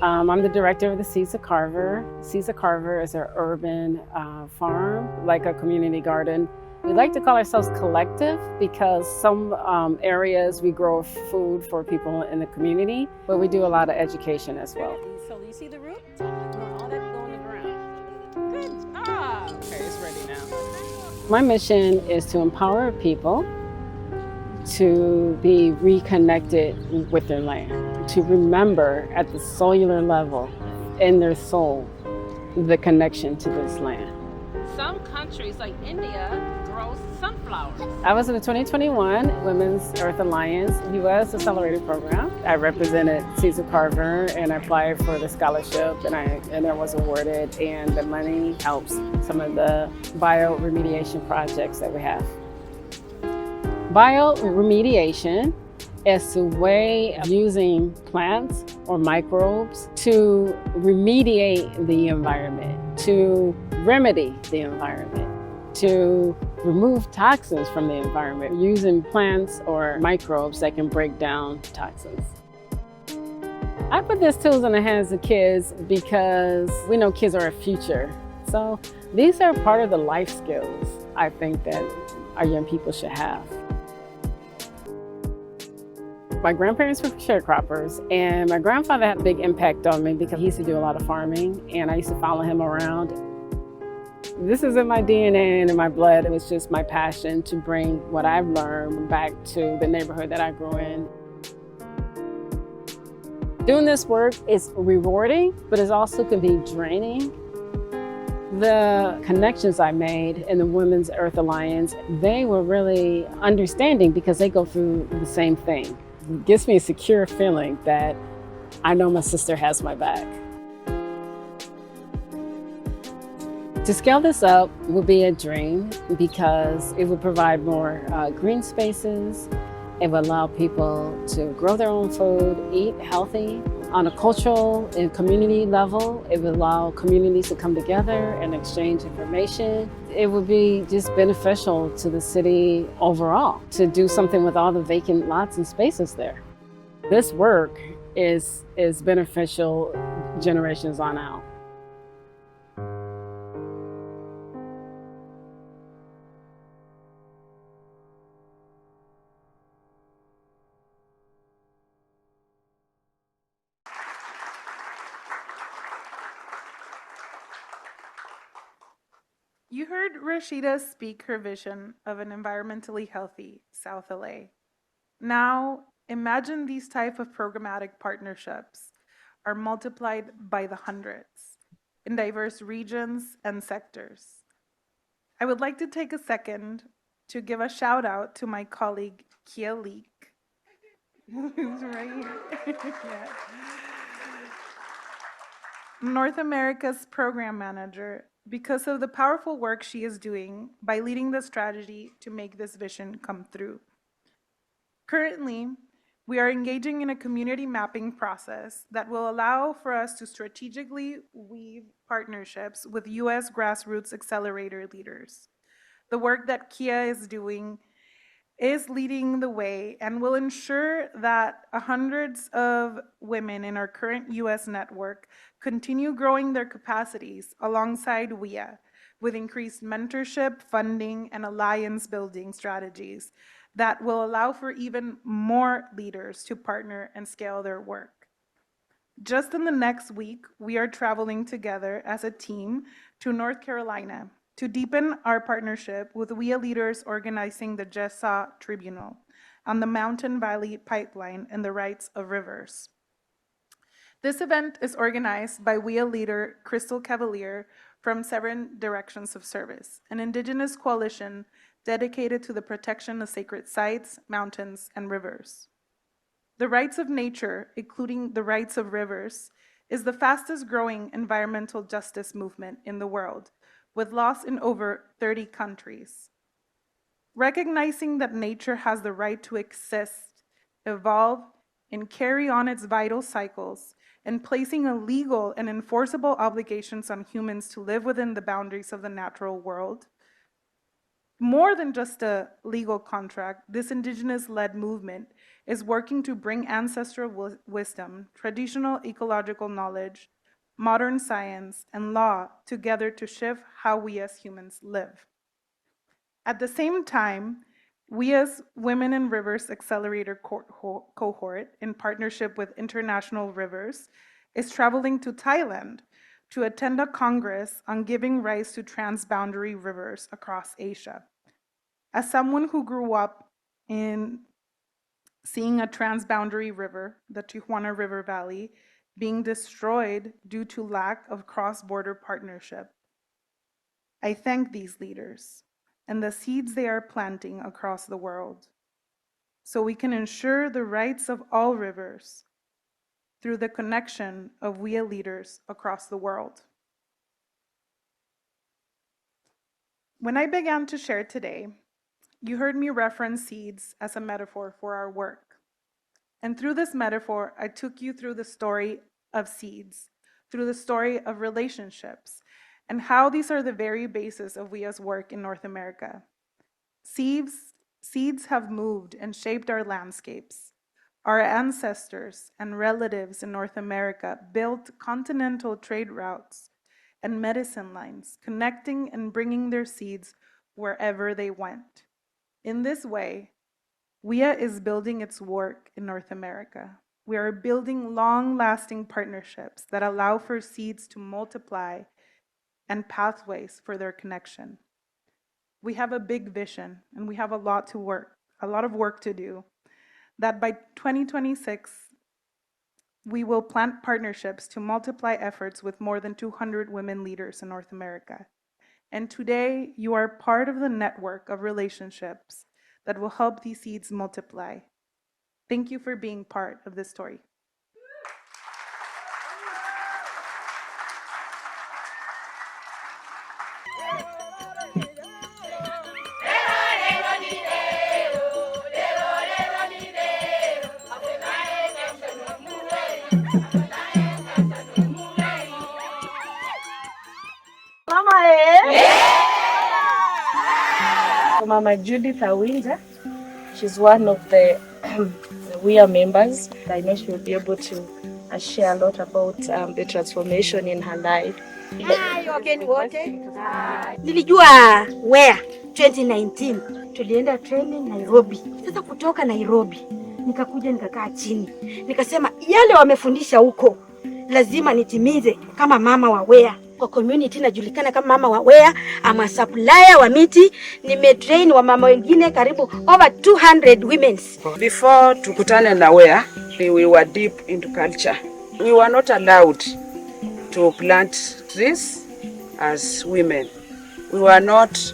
S12: I'm the director of the Seeds of Carver. Seeds of Carver is an urban farm, like a community garden. We like to call ourselves collective because some areas we grow food for people in the community, but we do a lot of education as well.
S24: So you see the root? All that go on the ground. Good job. Okay, it's ready now.
S12: My mission is to empower people to be reconnected with their land, to remember at the cellular level in their soul the connection to this land.
S24: Some countries like India grow sunflowers.
S12: I was in the 2021 Women's Earth Alliance U.S. Accelerator Program. I represented Seeds of Carver and I applied for the scholarship and I was awarded, and the money helps some of the bioremediation projects that we have. Bioremediation is a way of using plants or microbes to remediate the environment, to remedy the environment, to remove toxins from the environment using plants or microbes that can break down toxins. I put these tools in the hands of kids because we know kids are our future. So these are part of the life skills I think that our young people should have. My grandparents were sharecroppers, and my grandfather had a big impact on me because he used to do a lot of farming, and I used to follow him around. This is in my DNA and in my blood. It was just my passion to bring what I've learned back to the neighborhood that I grew in. Doing this work is rewarding, but it also can be draining. The connections I made in the Women's Earth Alliance, they were really understanding because they go through the same thing. It gives me a secure feeling that I know my sister has my back. To scale this up would be a dream because it would provide more green spaces. It would allow people to grow their own food, eat healthy. On a cultural and community level, it would allow communities to come together and exchange information. It would be just beneficial to the city overall to do something with all the vacant lots and spaces there. This work is beneficial generations on out.
S1: You heard Rashida speak her vision of an environmentally healthy South LA. Now, imagine these type of programmatic partnerships are multiplied by the hundreds in diverse regions and sectors. I would like to take a second to give a shout out to my colleague, Kia Leek, who's right here. Yeah. North America's program manager, because of the powerful work she is doing by leading the strategy to make this vision come through. Currently, we are engaging in a community mapping process that will allow for us to strategically weave partnerships with U.S. grassroots accelerator leaders. The work that Kia is doing is leading the way and will ensure that hundreds of women in our current U.S. network continue growing their capacities alongside WEA with increased mentorship, funding, and alliance building strategies that will allow for even more leaders to partner and scale their work. Just in the next week, we are traveling together as a team to North Carolina to deepen our partnership with WEA leaders organizing the Jessa Tribunal on the Mountain Valley Pipeline and the rights of rivers. This event is organized by WEA leader Crystal Cavalier from Seven Directions of Service, an indigenous coalition dedicated to the protection of sacred sites, mountains, and rivers. The rights of nature, including the rights of rivers, is the fastest growing environmental justice movement in the world, with laws in over 30 countries. Recognizing that nature has the right to exist, evolve, and carry on its vital cycles, and placing a legal and enforceable obligations on humans to live within the boundaries of the natural world. More than just a legal contract, this indigenous-led movement is working to bring ancestral wisdom, traditional ecological knowledge, modern science, and law together to shift how we as humans live. At the same time, we as Women in Rivers Accelerator cohort, in partnership with International Rivers, is traveling to Thailand to attend a congress on giving rights to transboundary rivers across Asia. As someone who grew up in seeing a transboundary river, the Tijuana River Valley, being destroyed due to lack of cross-border partnership, I thank these leaders and the seeds they are planting across the world so we can ensure the rights of all rivers through the connection of WEA leaders across the world. When I began to share today, you heard me reference seeds as a metaphor for our work. And through this metaphor, I took you through the story of seeds, through the story of relationships, and how these are the very basis of WEA's work in North America. Seeds have moved and shaped our landscapes. Our ancestors and relatives in North America built continental trade routes and medicine lines, connecting and bringing their seeds wherever they went. In this way, WEA is building its work in North America. We are building long-lasting partnerships that allow for seeds to multiply and pathways for their connection. We have a big vision, and we have a lot of work to do, that by 2026, we will plant partnerships to multiply efforts with more than 200 women leaders in North America. And today, you are part of the network of relationships that will help these seeds multiply. Thank you for being part of this story.
S24: Mama Judith Awinja, she's one of the WEA members. I know she will be able to share a lot about the transformation in her life.
S13: Wageni wote. Nilijua WEA 2019 tulienda training Nairobi. Sasa kutoka Nairobi nikakuja nikakaa chini. Nikasema yale wamefundisha huko lazima nitimize kama mama wa WEA. Kwa community najulikana kama mama wa WEA, ama supplier wa miti, nimetrain wa mama wengine karibu over 200 women.
S14: Before tukutane na WEA, we were deep into culture. We were not allowed to plant trees as women. We were not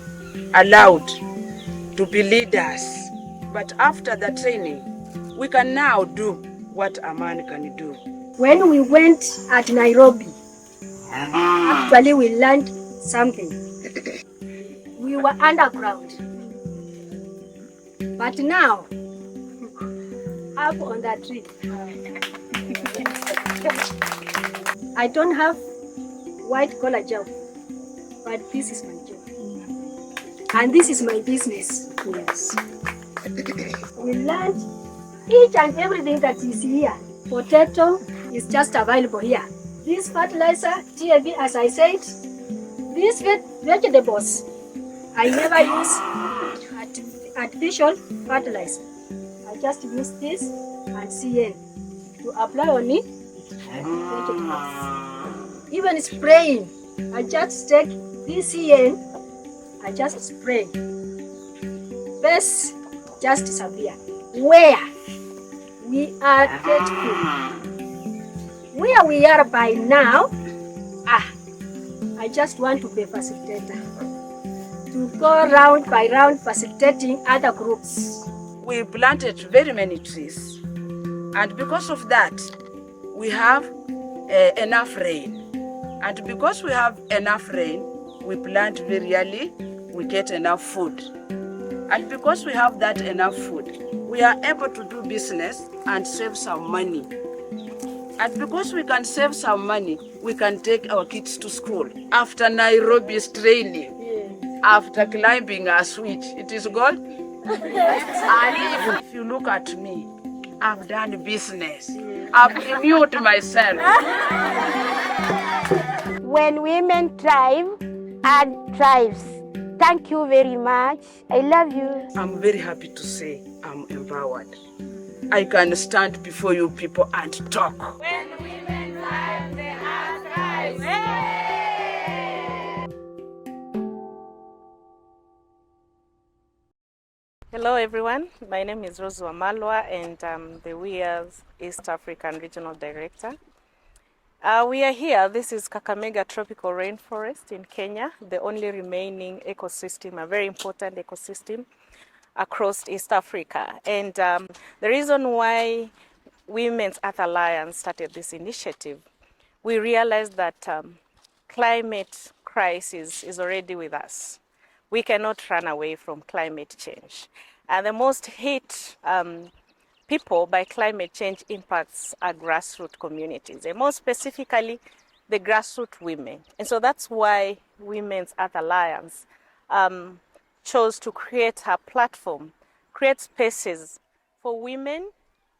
S14: allowed to be leaders. But after the training, we can now do what a man can do.
S13: When we went at Nairobi, actually we learned something. We were underground. But now, up on that tree. I don't have white collar job, but this is my job. And this is my business. Yes. We learned each and everything that is here. Potato is just available here. This fertilizer, TAB, as I said, these vegetables, I never use artificial fertilizer. I just use this and CN to apply on it vegetables. Even spraying, I just take this CN, I just spray. Best just disappear. Where we are grateful. Where we are by now, I just want to be a facilitator. To go round by round facilitating other groups.
S14: We planted very many trees, and because of that, we have enough rain. And because we have enough rain, we plant very early, we get enough food. And because we have that enough food, we are able to do business and save some money. And because we can save some money, we can take our kids to school. After Nairobi's training, after climbing a switch, it is good. And if you look at me, I've done business. I've renewed myself.
S13: When women thrive and thrives. Thank you very much. I love you.
S14: I'm very happy to say I'm empowered. I can stand before you people and talk.
S13: When women thrive, the earth thrives.
S24: Hello everyone, my name is Rose Wamalwa and I'm the WEA's East African Regional Director. We are here, this is Kakamega Tropical Rainforest in Kenya, the only remaining ecosystem, a very important ecosystem across East Africa. And the reason why Women's Earth Alliance started this initiative, we realized that climate crisis is already with us. We cannot run away from climate change. And the most hit people by climate change impacts are grassroots communities, and more specifically the grassroots women. And so that's why Women's Earth Alliance chose to create a platform, create spaces for women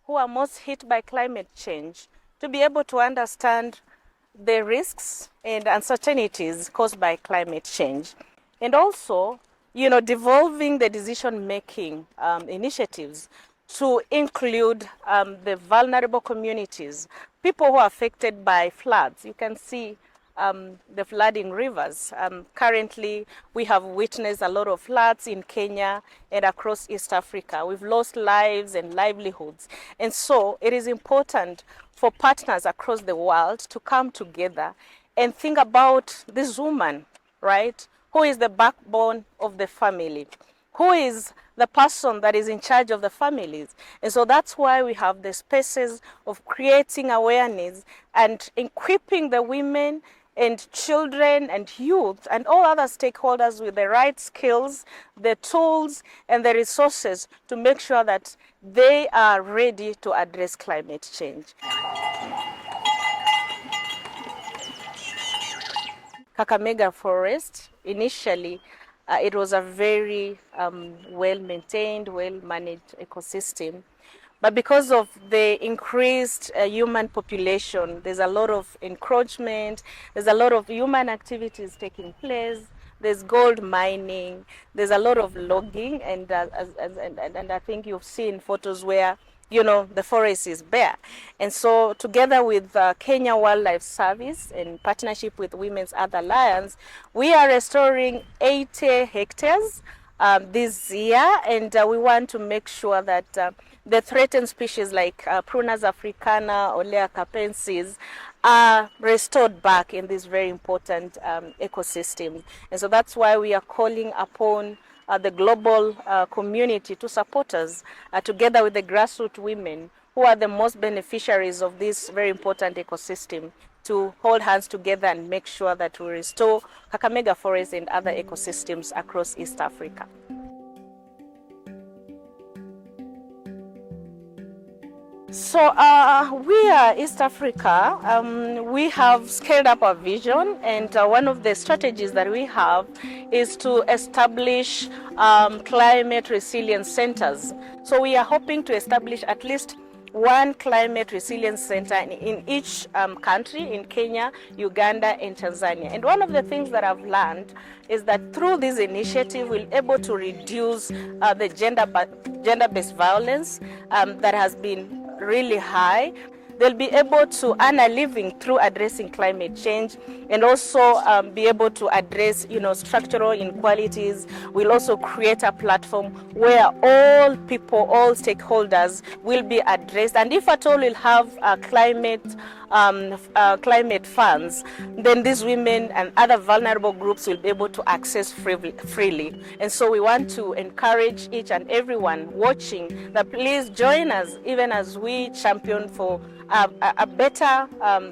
S24: who are most hit by climate change to be able to understand the risks and uncertainties caused by climate change. And also, devolving the decision-making initiatives to include the vulnerable communities, people who are affected by floods. You can see the flooding rivers. Currently, we have witnessed a lot of floods in Kenya and across East Africa. We've lost lives and livelihoods. And so it is important for partners across the world to come together and think about this woman, right, who is the backbone of the family, who is the person that is in charge of the families. And so that's why we have the spaces of creating awareness and equipping the women and children and youth and all other stakeholders with the right skills, the tools, and the resources to make sure that they are ready to address climate change. Kakamega Forest, initially, it was a very well-maintained, well-managed ecosystem. But because of the increased human population, there's a lot of encroachment, there's a lot of human activities taking place, there's gold mining, there's a lot of logging, and I think you've seen photos where the forest is bare. And so together with Kenya Wildlife Service in partnership with Women's Earth Alliance, we are restoring 80 hectares this year, and we want to make sure that the threatened species like Prunus africana or Lea capensis are restored back in these very important ecosystems. And so that's why we are calling upon the global community to support us together with the grassroots women who are the most beneficiaries of this very important ecosystem, to hold hands together and make sure that we restore Kakamega Forest and other ecosystems across East Africa. So we are East Africa. We have scaled up our vision, and one of the strategies that we have is to establish climate resilience centers. So we are hoping to establish at least one climate resilience center in each country, in Kenya, Uganda, and Tanzania. And one of the things that I've learned is that through this initiative, we're able to reduce the gender-based violence that has been really high. They'll be able to earn a living through addressing climate change, and also be able to address, structural inequalities. We'll also create a platform where all people, all stakeholders will be addressed. And if at all we'll have climate funds, then these women and other vulnerable groups will be able to access freely. And so we want to encourage each and everyone watching that please join us, even as we champion for a better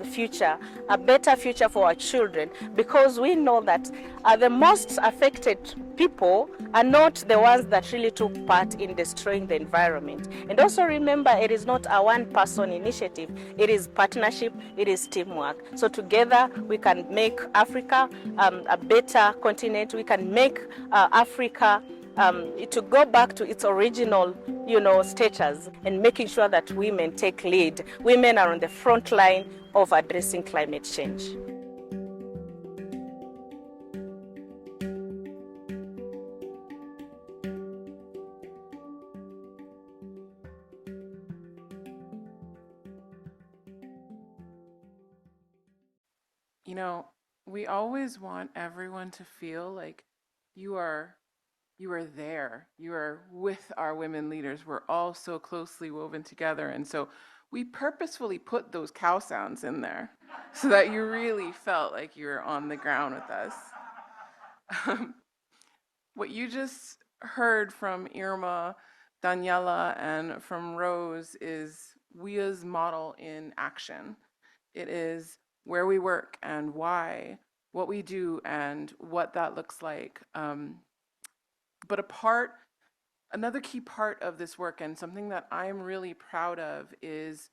S24: future, a better future for our children, because we know that the most affected people are not the ones that really took part in destroying the environment. And also remember, it is not a one-person initiative. It is partnership, it is teamwork. So together we can make Africa a better continent. We can make Africa to go back to its original, status, and making sure that women take lead. Women are on the front line of addressing climate change.
S30: We always want everyone to feel like you are there. You are with our women leaders. We're all so closely woven together. And so we purposefully put those cow sounds in there so that you really felt like you were on the ground with us. What you just heard from Irma, Daniela, and from Rose is WEA's model in action. It is where we work and why, what we do and what that looks like. But another key part of this work, and something that I'm really proud of, is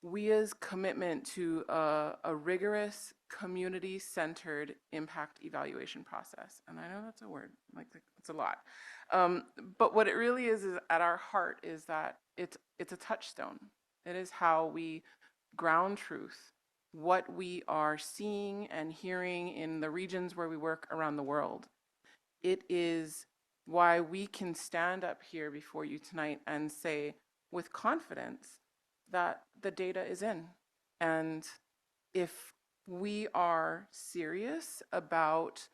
S30: WEA's commitment to a rigorous, community-centered impact evaluation process. And I know that's a word, like it's a lot. But what it really is at our heart is that it's a touchstone. It is how we ground truth, what we are seeing and hearing in the regions where we work around the world. It is why we can stand up here before you tonight and say with confidence that the data is in. And if we are serious about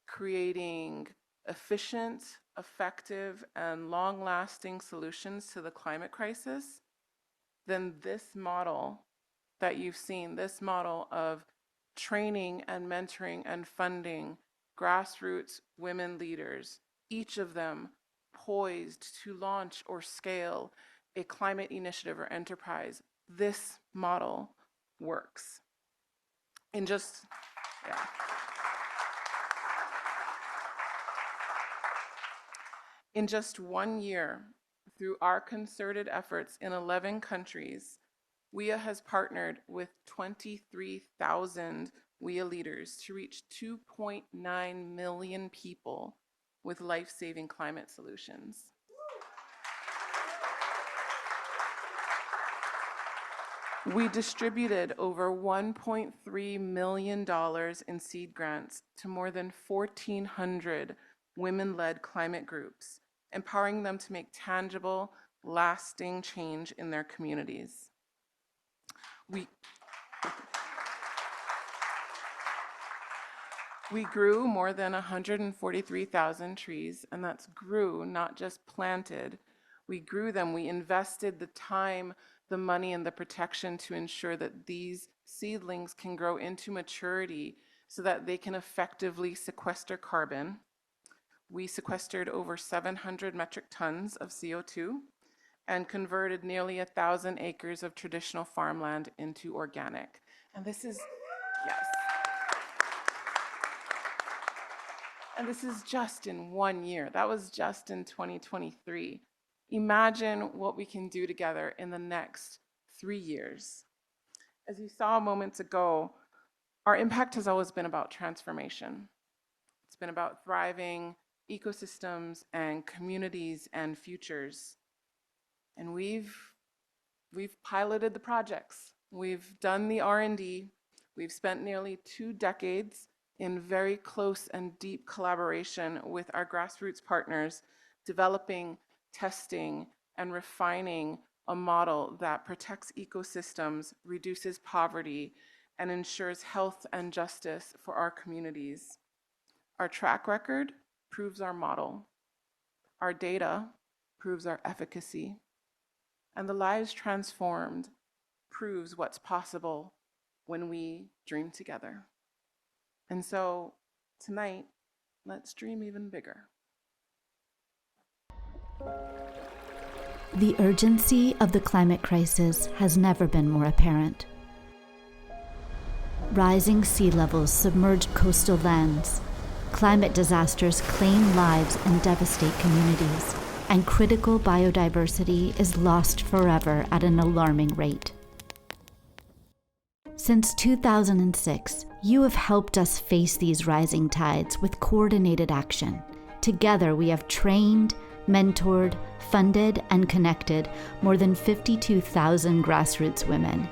S30: creating efficient, effective, and long-lasting solutions to the climate crisis, then this model that you've seen, this model of training and mentoring and funding grassroots women leaders, each of them poised to launch or scale a climate initiative or enterprise, this model works. In just 1 year, through our concerted efforts in 11 countries, WEA has partnered with 23,000 WEA leaders to reach 2.9 million people with life-saving climate solutions. We distributed over $1.3 million in seed grants to more than 1,400 women-led climate groups, empowering them to make tangible, lasting change in their communities. We grew more than 143,000 trees, and that's grew, not just planted. We grew them, we invested the time, the money, and the protection to ensure that these seedlings can grow into maturity so that they can effectively sequester carbon. We sequestered over 700 metric tons of CO2 and converted nearly 1,000 acres of traditional farmland into organic. And this is, yes. And this is just in 1 year. That was just in 2023. Imagine what we can do together in the next 3 years. As you saw moments ago, our impact has always been about transformation. It's been about thriving ecosystems and communities and futures. And we've piloted the projects. We've done the R&D. We've spent nearly 2 decades in very close and deep collaboration with our grassroots partners, developing, testing, and refining a model that protects ecosystems, reduces poverty, and ensures health and justice for our communities. Our track record proves our model. Our data proves our efficacy. And the lives transformed proves what's possible when we dream together. And so tonight, let's dream even bigger.
S16: The urgency of the climate crisis has never been more apparent. Rising sea levels submerge coastal lands, climate disasters claim lives and devastate communities, and critical biodiversity is lost forever at an alarming rate. Since 2006, you have helped us face these rising tides with coordinated action. Together, we have trained, mentored, funded, and connected more than 52,000 grassroots women,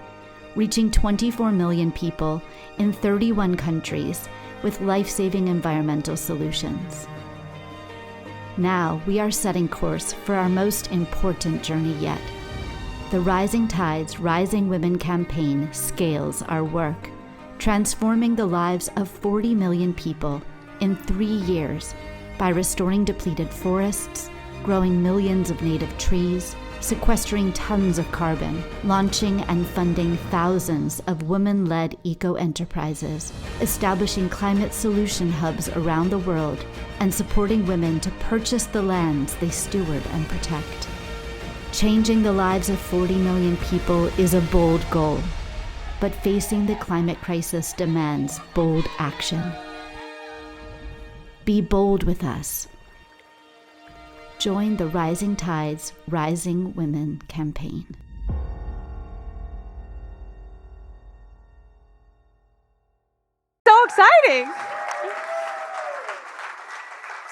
S16: reaching 24 million people in 31 countries with life-saving environmental solutions. Now, we are setting course for our most important journey yet. The Rising Tides, Rising Women campaign scales our work, transforming the lives of 40 million people in 3 years by restoring depleted forests, growing millions of native trees, sequestering tons of carbon, launching and funding thousands of women-led eco-enterprises, establishing climate solution hubs around the world, and supporting women to purchase the lands they steward and protect. Changing the lives of 40 million people is a bold goal, but facing the climate crisis demands bold action. Be bold with us. Join the Rising Tides, Rising Women campaign.
S17: exciting.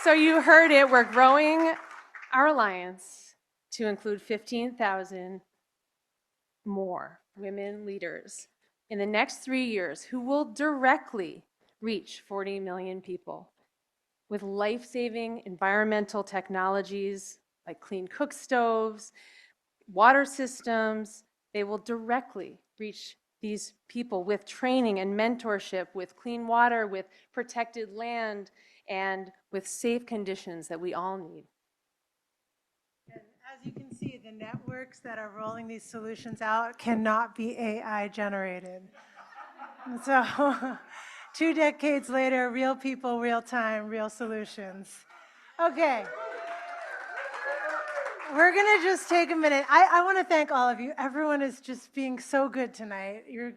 S17: So you heard it, we're growing our alliance to include 15,000 more women leaders in the next 3 years who will directly reach 40 million people with life-saving environmental technologies like clean cook stoves, water systems. They will directly reach these people with training and mentorship, with clean water, with protected land, and with safe conditions that we all need.
S29: And as you can see, the networks that are rolling these solutions out cannot be AI generated. And so 2 decades later, real people, real time, real solutions. Okay. We're going to just take a minute. I want to thank all of you. Everyone is just being so good tonight. You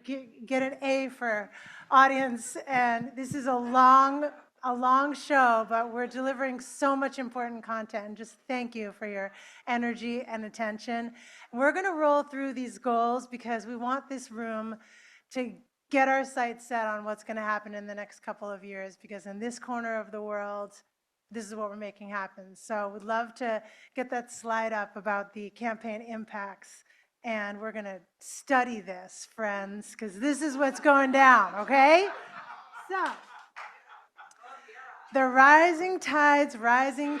S29: get an A for audience, and this is a long show, but we're delivering so much important content. And just thank you for your energy and attention. We're going to roll through these goals because we want this room to get our sights set on what's going to happen in the next couple of years, because in this corner of the world, this is what we're making happen. So we'd love to get that slide up about the campaign impacts. And we're going to study this, friends, because this is what's going down, okay? So the Rising Tides, Rising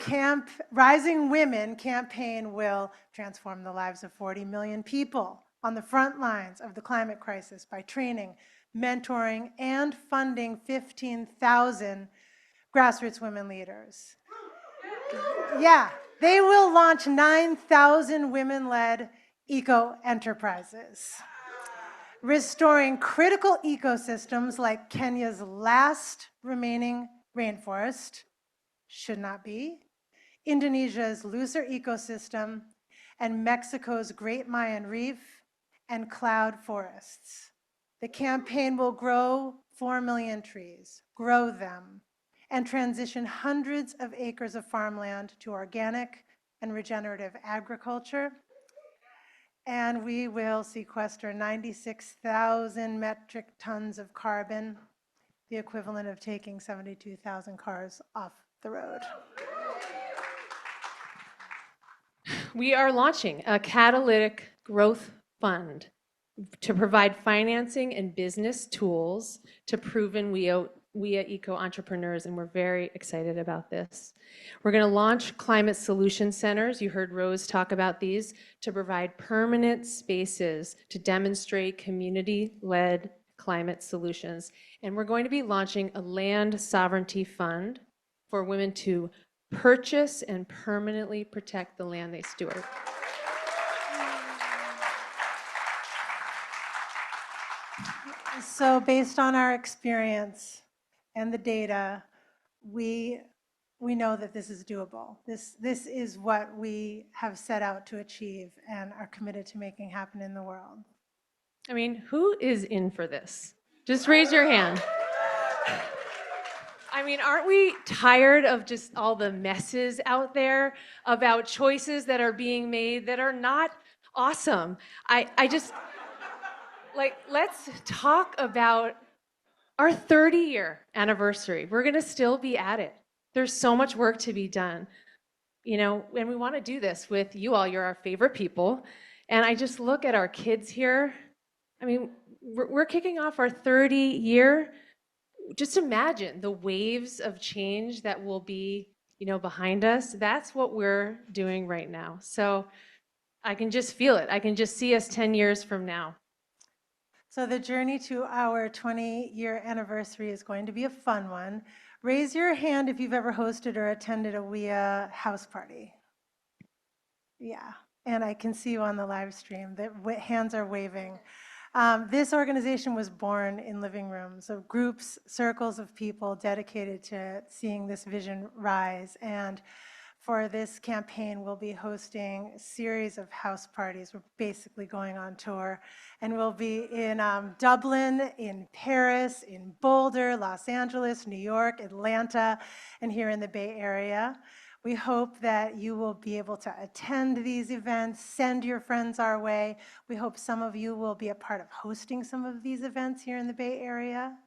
S29: Women campaign will transform the lives of 40 million people on the front lines of the climate crisis by training, mentoring, and funding 15,000 grassroots women leaders. Yeah, they will launch 9,000 women-led eco-enterprises, restoring critical ecosystems like Kenya's last remaining rainforest, should not be, Indonesia's looser ecosystem, and Mexico's Great Mayan Reef and cloud forests. The campaign will grow 4 million trees, grow them, and transition hundreds of acres of farmland to organic and regenerative agriculture. And we will sequester 96,000 metric tons of carbon, the equivalent of taking 72,000 cars off the road.
S17: We are launching a catalytic growth fund to provide financing and business tools to proven WEA eco-entrepreneurs, and we're very excited about this. We're going to launch climate solution centers, you heard Rose talk about these, to provide permanent spaces to demonstrate community-led climate solutions. And we're going to be launching a land sovereignty fund for women to purchase and permanently protect the land they steward.
S29: So based on our experience and the data, we know that this is doable. This is what we have set out to achieve and are committed to making happen in the world.
S17: I mean, who is in for this? Just raise your hand. I mean, aren't we tired of just all the messes out there about choices that are being made that are not awesome? I just, like, let's talk about our 30-year anniversary. We're going to still be at it. There's so much work to be done, you know, and we want to do this with you all. You're our favorite people. And I just look at our kids here. I mean, we're kicking off our 30-year. Just imagine the waves of change that will be, you know, behind us. That's what we're doing right now. So I can just feel it. I can just see us 10 years from now.
S29: So the journey to our 20-year anniversary is going to be a fun one. Raise your hand if you've ever hosted or attended a WEA house party. Yeah, and I can see you on the live stream. The hands are waving. This organization was born in living rooms of groups, circles of people dedicated to seeing this vision rise. And for this campaign, we'll be hosting a series of house parties. We're basically going on tour. And we'll be in Dublin, in Paris, in Boulder, Los Angeles, New York, Atlanta, and here in the Bay Area. We hope that you will be able to attend these events, send your friends our way. We hope some of you will be a part of hosting some of these events here in the Bay Area.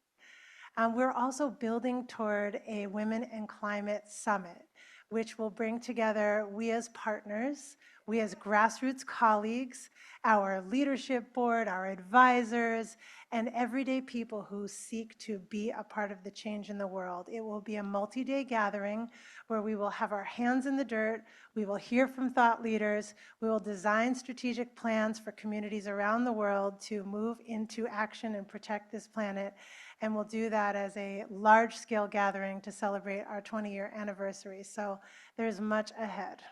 S29: We're also building toward a Women and Climate Summit, which will bring together we as partners, we as grassroots colleagues, our leadership board, our advisors, and everyday people who seek to be a part of the change in the world. It will be a multi-day gathering where we will have our hands in the dirt, we will hear from thought leaders, we will design strategic plans for communities around the world to move into action and protect this planet, and we'll do that as a large-scale gathering to celebrate our 20-year anniversary. So there's much ahead.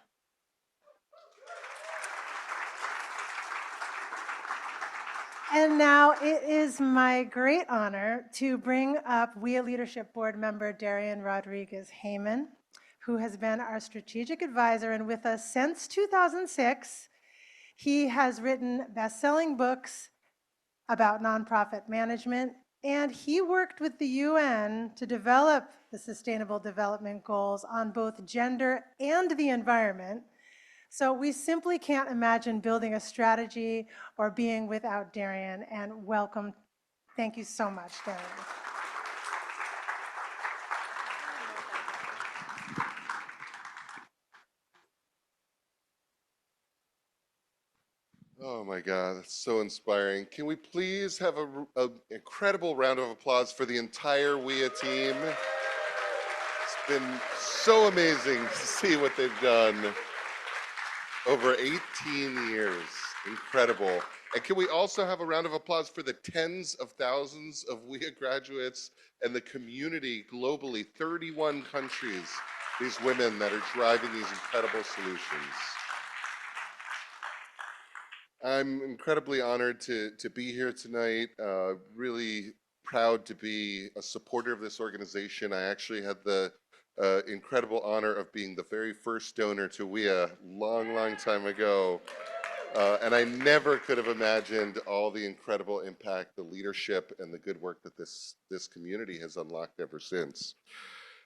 S29: And now it is my great honor to bring up WEA Leadership Board member Darian Rodriguez-Heyman, who has been our strategic advisor and with us since 2006. He has written best-selling books about nonprofit management, and he worked with the UN to develop the Sustainable Development Goals on both gender and the environment. So we simply can't imagine building a strategy or being without Darian, and welcome. Thank you so much, Darian.
S15: Oh my God, that's so inspiring. Can we please have an incredible round of applause for the entire WEA team? It's been so amazing to see what they've done over 18 years. Incredible. And can we also have a round of applause for the tens of thousands of WEA graduates and the community globally, 31 countries, these women that are driving these incredible solutions. I'm incredibly honored to be here tonight, really proud to be a supporter of this organization. I actually had the incredible honor of being the very first donor to WEA long time ago. And I never could have imagined all the incredible impact, the leadership, and the good work that this community has unlocked ever since.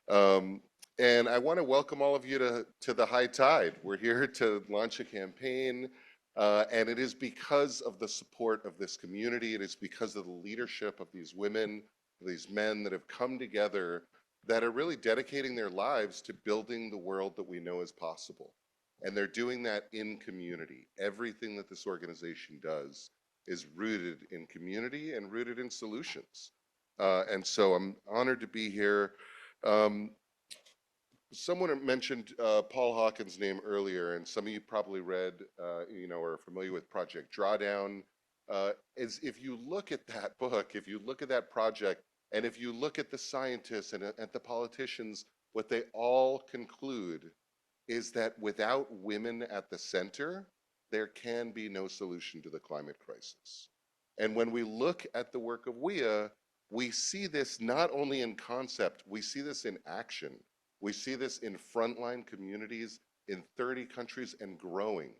S15: And I want to welcome all of you to the High Tide. We're here to launch a campaign, and it is because of the support of this community, it is because of the leadership of these women, these men that have come together that are really dedicating their lives to building the world that we know is possible. And they're doing that in community. Everything that this organization does is rooted in community and rooted in solutions. And so I'm honored to be here. Someone mentioned Paul Hawkins' name earlier, and some of you probably read, are familiar with Project Drawdown. If you look at that book, if you look at that project, and if you look at the scientists and at the politicians, what they all conclude is that without women at the center, there can be no solution to the climate crisis. And when we look at the work of WEA, we see this not only in concept, we see this in action. We see this in frontline communities in 30 countries and growing.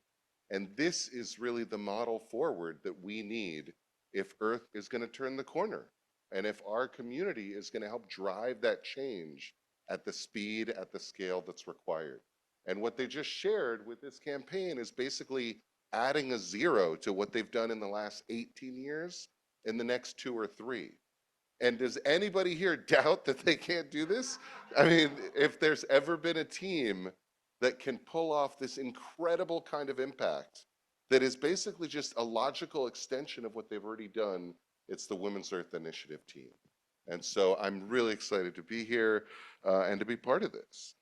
S15: And this is really the model forward that we need if Earth is going to turn the corner. And if our community is going to help drive that change at the speed, at the scale that's required. And what they just shared with this campaign is basically adding a zero to what they've done in the last 18 years in the next 2 or 3. And does anybody here doubt that they can't do this? I mean, if there's ever been a team that can pull off this incredible kind of impact that is basically just a logical extension of what they've already done, it's the Women's Earth Initiative team. And so I'm really excited to be here and to be part of this.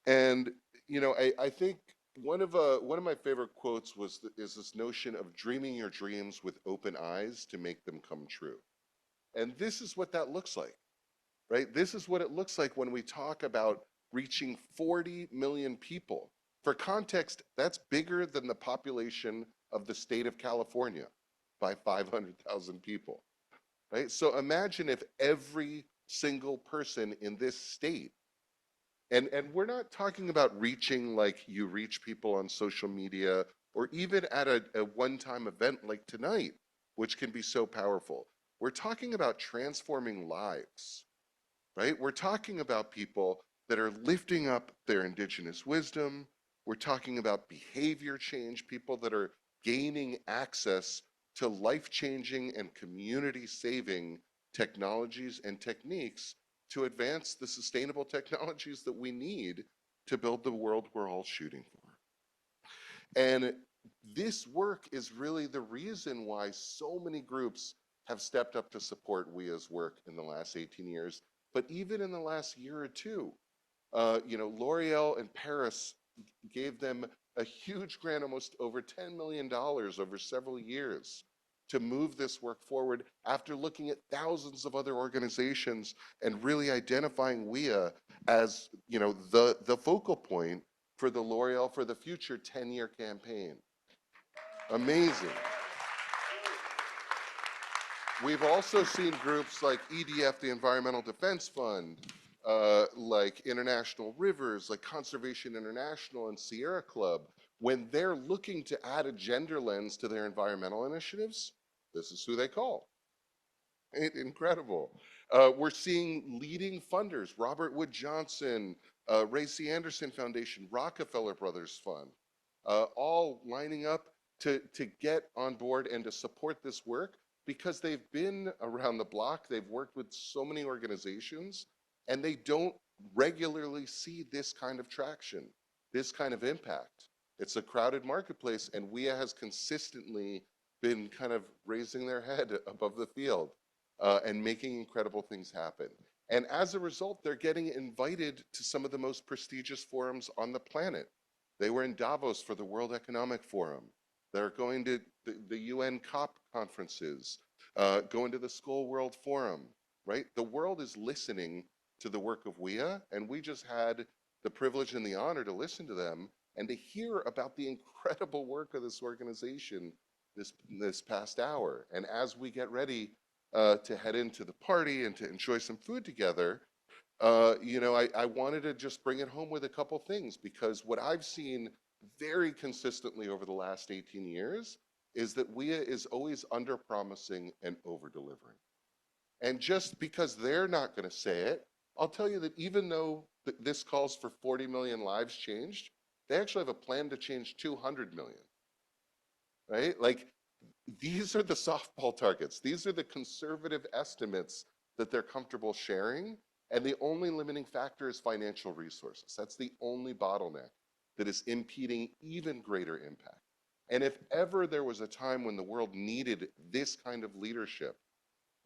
S15: And I think one of my favorite quotes is this notion of dreaming your dreams with open eyes to make them come true. And this is what that looks like, right? This is what it looks like when we talk about reaching 40 million people. For context, that's bigger than the population of the state of California by 500,000 people, right? So imagine if every single person in this state, and we're not talking about reaching like you reach people on social media or even at a one-time event like tonight, which can be so powerful. We're talking about transforming lives, right? We're talking about people that are lifting up their indigenous wisdom. We're talking about behavior change, people that are gaining access to life-changing and community-saving technologies and techniques to advance the sustainable technologies that we need to build the world we're all shooting for. And this work is really the reason why so many groups have stepped up to support WEA's work in the last 18 years, but even in the last year or two. L'Oreal in Paris gave them a huge grant, almost over $10 million over several years, to move this work forward after looking at thousands of other organizations and really identifying WEA as, the focal point for the L'Oreal for the Future 10-year campaign. Amazing. We've also seen groups like EDF, the Environmental Defense Fund, like International Rivers, like Conservation International and Sierra Club, when they're looking to add a gender lens to their environmental initiatives, this is who they call. Incredible. We're seeing leading funders, Robert Wood Johnson, Ray C. Anderson Foundation, Rockefeller Brothers Fund, all lining up to get on board and to support this work because they've been around the block, they've worked with so many organizations, and they don't regularly see this kind of traction, this kind of impact. It's a crowded marketplace, and WEA has consistently been kind of raising their head above the field and making incredible things happen. And as a result, they're getting invited to some of the most prestigious forums on the planet. They were in Davos for the World Economic Forum. They're going to the UN COP conferences, going to the Skoll World Forum, right? The world is listening to the work of WEA, and we just had the privilege and the honor to listen to them and to hear about the incredible work of this organization this past hour. And as we get ready to head into the party and to enjoy some food together, I wanted to just bring it home with a couple things, because what I've seen very consistently over the last 18 years is that WEA is always under-promising and over-delivering. And just because they're not going to say it, I'll tell you that even though this calls for 40 million lives changed, they actually have a plan to change 200 million, right? Like, these are the softball targets. These are the conservative estimates that they're comfortable sharing. And the only limiting factor is financial resources. That's the only bottleneck that is impeding even greater impact. And if ever there was a time when the world needed this kind of leadership,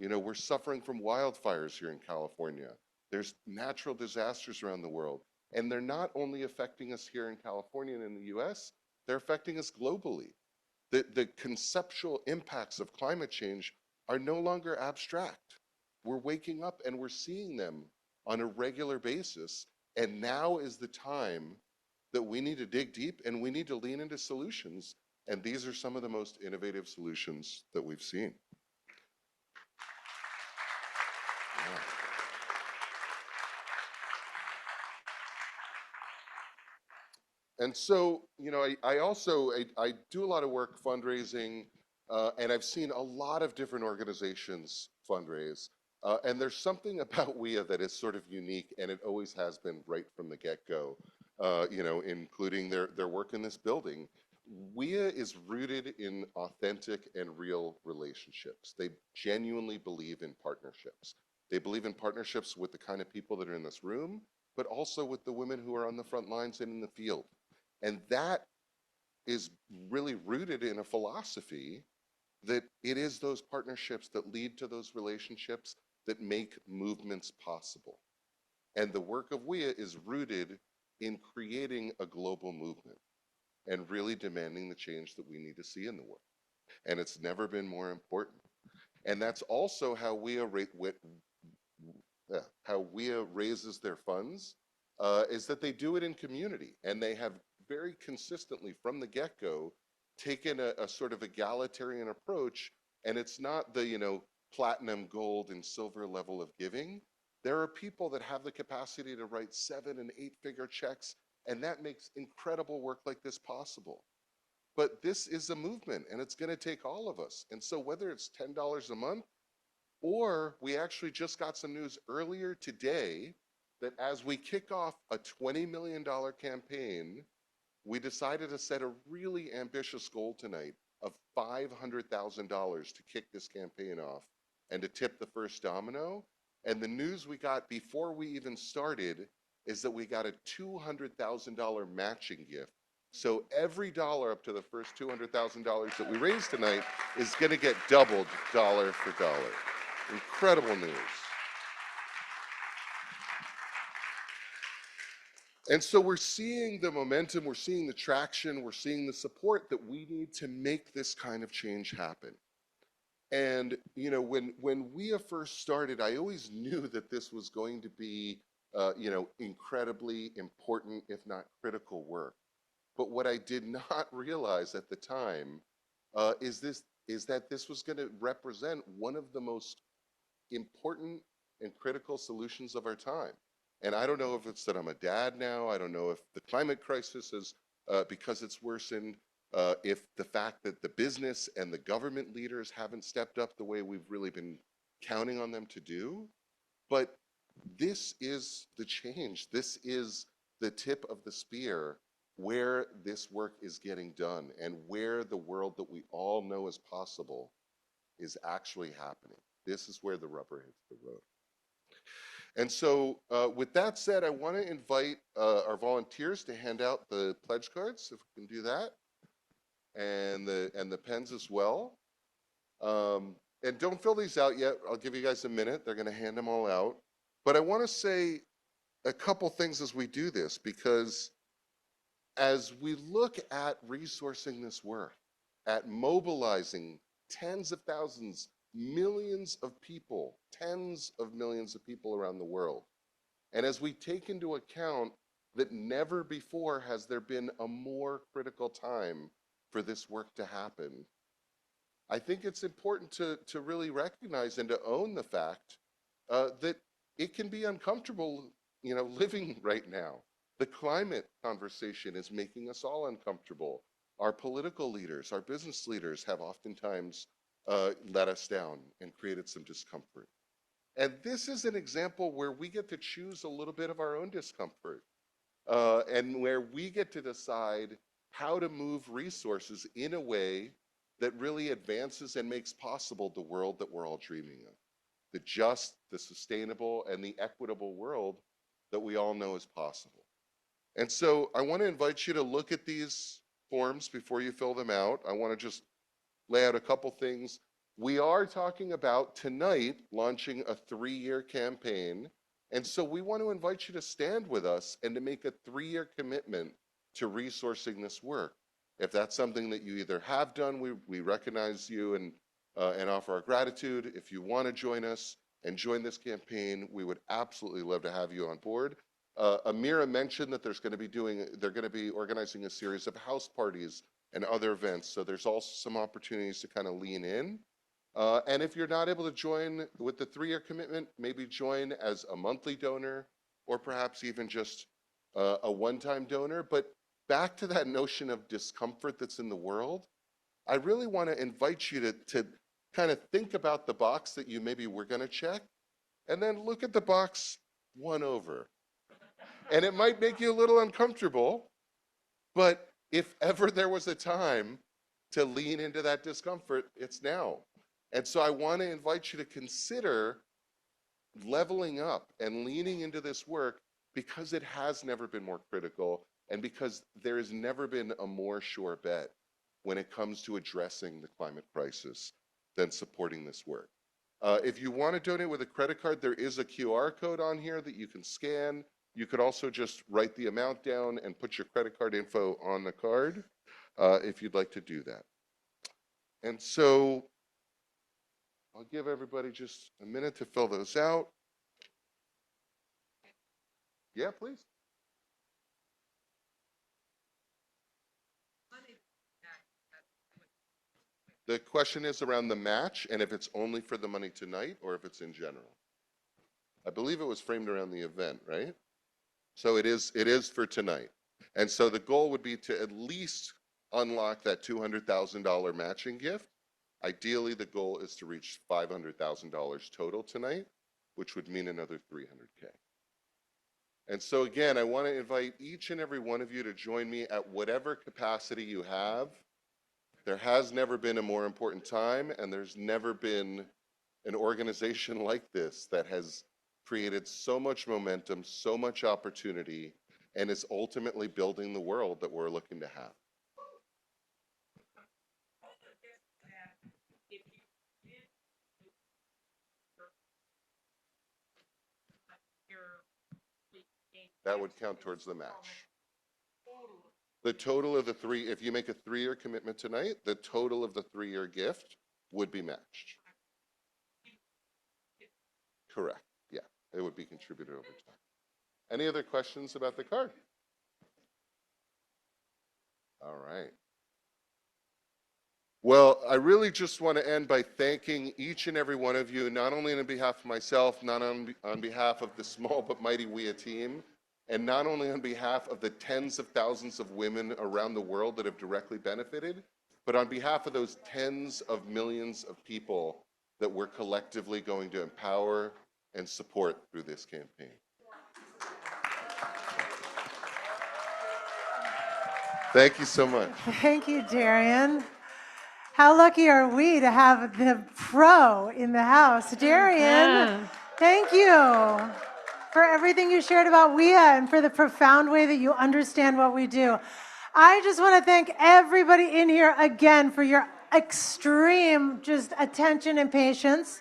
S15: we're suffering from wildfires here in California. There's natural disasters around the world. And they're not only affecting us here in California and in the US, they're affecting us globally. The conceptual impacts of climate change are no longer abstract. We're waking up and we're seeing them on a regular basis. And now is the time that we need to dig deep and we need to lean into solutions. And these are some of the most innovative solutions that we've seen. Yeah. And so, I also do a lot of work fundraising, and I've seen a lot of different organizations fundraise. And there's something about WEA that is sort of unique, and it always has been right from the get-go, including their work in this building. WEA is rooted in authentic and real relationships. They genuinely believe in partnerships. They believe in partnerships with the kind of people that are in this room, but also with the women who are on the front lines and in the field. And that is really rooted in a philosophy that it is those partnerships that lead to those relationships that make movements possible. And the work of WEA is rooted in creating a global movement and really demanding the change that we need to see in the world. And it's never been more important. And that's also how WEA raises their funds, is that they do it in community. And they have very consistently from the get-go taken a sort of egalitarian approach. And it's not the, platinum, gold, and silver level of giving. There are people that have the capacity to write 7- and 8-figure checks, and that makes incredible work like this possible. But this is a movement, and it's going to take all of us. And so whether it's $10 a month, or we actually just got some news earlier today that as we kick off a $20 million campaign, we decided to set a really ambitious goal tonight of $500,000 to kick this campaign off and to tip the first domino. And the news we got before we even started is that we got a $200,000 matching gift. So every dollar up to the first $200,000 that we raise tonight is going to get doubled dollar for dollar. Incredible news. And so we're seeing the momentum, we're seeing the traction, we're seeing the support that we need to make this kind of change happen. And you know, when WEA first started, I always knew that this was going to be you know, incredibly important, if not critical work. But what I did not realize at the time is that this was going to represent one of the most important and critical solutions of our time. And I don't know if it's that I'm a dad now. I don't know if the climate crisis is because it's worsened. If the fact that the business and the government leaders haven't stepped up the way we've really been counting on them to do. But this is the change. This is the tip of the spear where this work is getting done and where the world that we all know is possible is actually happening. This is where the rubber hits the road. And so with that said, I want to invite our volunteers to hand out the pledge cards, if we can do that, and the pens as well. And don't fill these out yet. I'll give you guys a minute. They're going to hand them all out. But I want to say a couple things as we do this, because as we look at resourcing this work, at mobilizing tens of thousands, millions of people, tens of millions of people around the world, and as we take into account that never before has there been a more critical time for this work to happen, I think it's important to really recognize and to own the fact that it can be uncomfortable, you know, living right now. The climate conversation is making us all uncomfortable. Our political leaders, our business leaders have oftentimes let us down and created some discomfort. And this is an example where we get to choose a little bit of our own discomfort and where we get to decide how to move resources in a way that really advances and makes possible the world that we're all dreaming of. The just, the sustainable, and the equitable world that we all know is possible. And so I want to invite you to look at these forms before you fill them out. I want to just lay out a couple things. We are talking about tonight launching a 3-year campaign. And so we want to invite you to stand with us and to make a 3-year commitment to resourcing this work. If that's something that you either have done, we recognize you and offer our gratitude. If you want to join us and join this campaign, we would absolutely love to have you on board. Amira mentioned that they're going to be organizing a series of house parties and other events. So there's also some opportunities to kind of lean in. And if you're not able to join with the 3-year commitment, maybe join as a monthly donor or perhaps even just a one-time donor. But back to that notion of discomfort that's in the world, I really want to invite you to kind of think about the box that you maybe were going to check and then look at the box one over. And it might make you a little uncomfortable, but if ever there was a time to lean into that discomfort, it's now. And so I want to invite you to consider leveling up and leaning into this work because it has never been more critical and because there has never been a more sure bet when it comes to addressing the climate crisis than supporting this work. If you want to donate with a credit card, there is a QR code on here that you can scan. You could also just write the amount down and put your credit card info on the card if you'd like to do that. And so I'll give everybody just a minute to fill those out. Yeah, please. The question is around the match and if it's only for the money tonight or if it's in general. I believe it was framed around the event, right? So it is for tonight. And so the goal would be to at least unlock that $200,000 matching gift. Ideally, the goal is to reach $500,000 total tonight, which would mean another $300K. And so again, I want to invite each and every one of you to join me at whatever capacity you have. There has never been a more important time, and there's never been an organization like this that has created so much momentum, so much opportunity, and is ultimately building the world that we're looking to have. That would count towards the match. The total of the three, if you make a 3-year commitment tonight, the total of the 3-year gift would be matched. Correct. Yeah, it would be contributed over time. Any other questions about the card? All right. Well, I really just want to end by thanking each and every one of you, not only on behalf of myself, not on behalf of the small but mighty WEA team, and not only on behalf of the tens of thousands of women around the world that have directly benefited, but on behalf of those tens of millions of people that we're collectively going to empower and support through this campaign. Thank you so much.
S29: Thank you, Darian. How lucky are we to have the pro in the house? Darian, thank you for everything you shared about WEA and for the profound way that you understand what we do. I just want to thank everybody in here again for your extreme just attention and patience.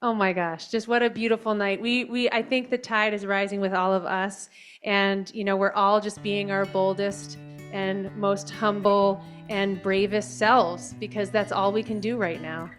S17: Oh my gosh, just what a beautiful night. I think the tide is rising with all of us, and we're all just being our boldest and most humble and bravest selves, because that's all we can do right now.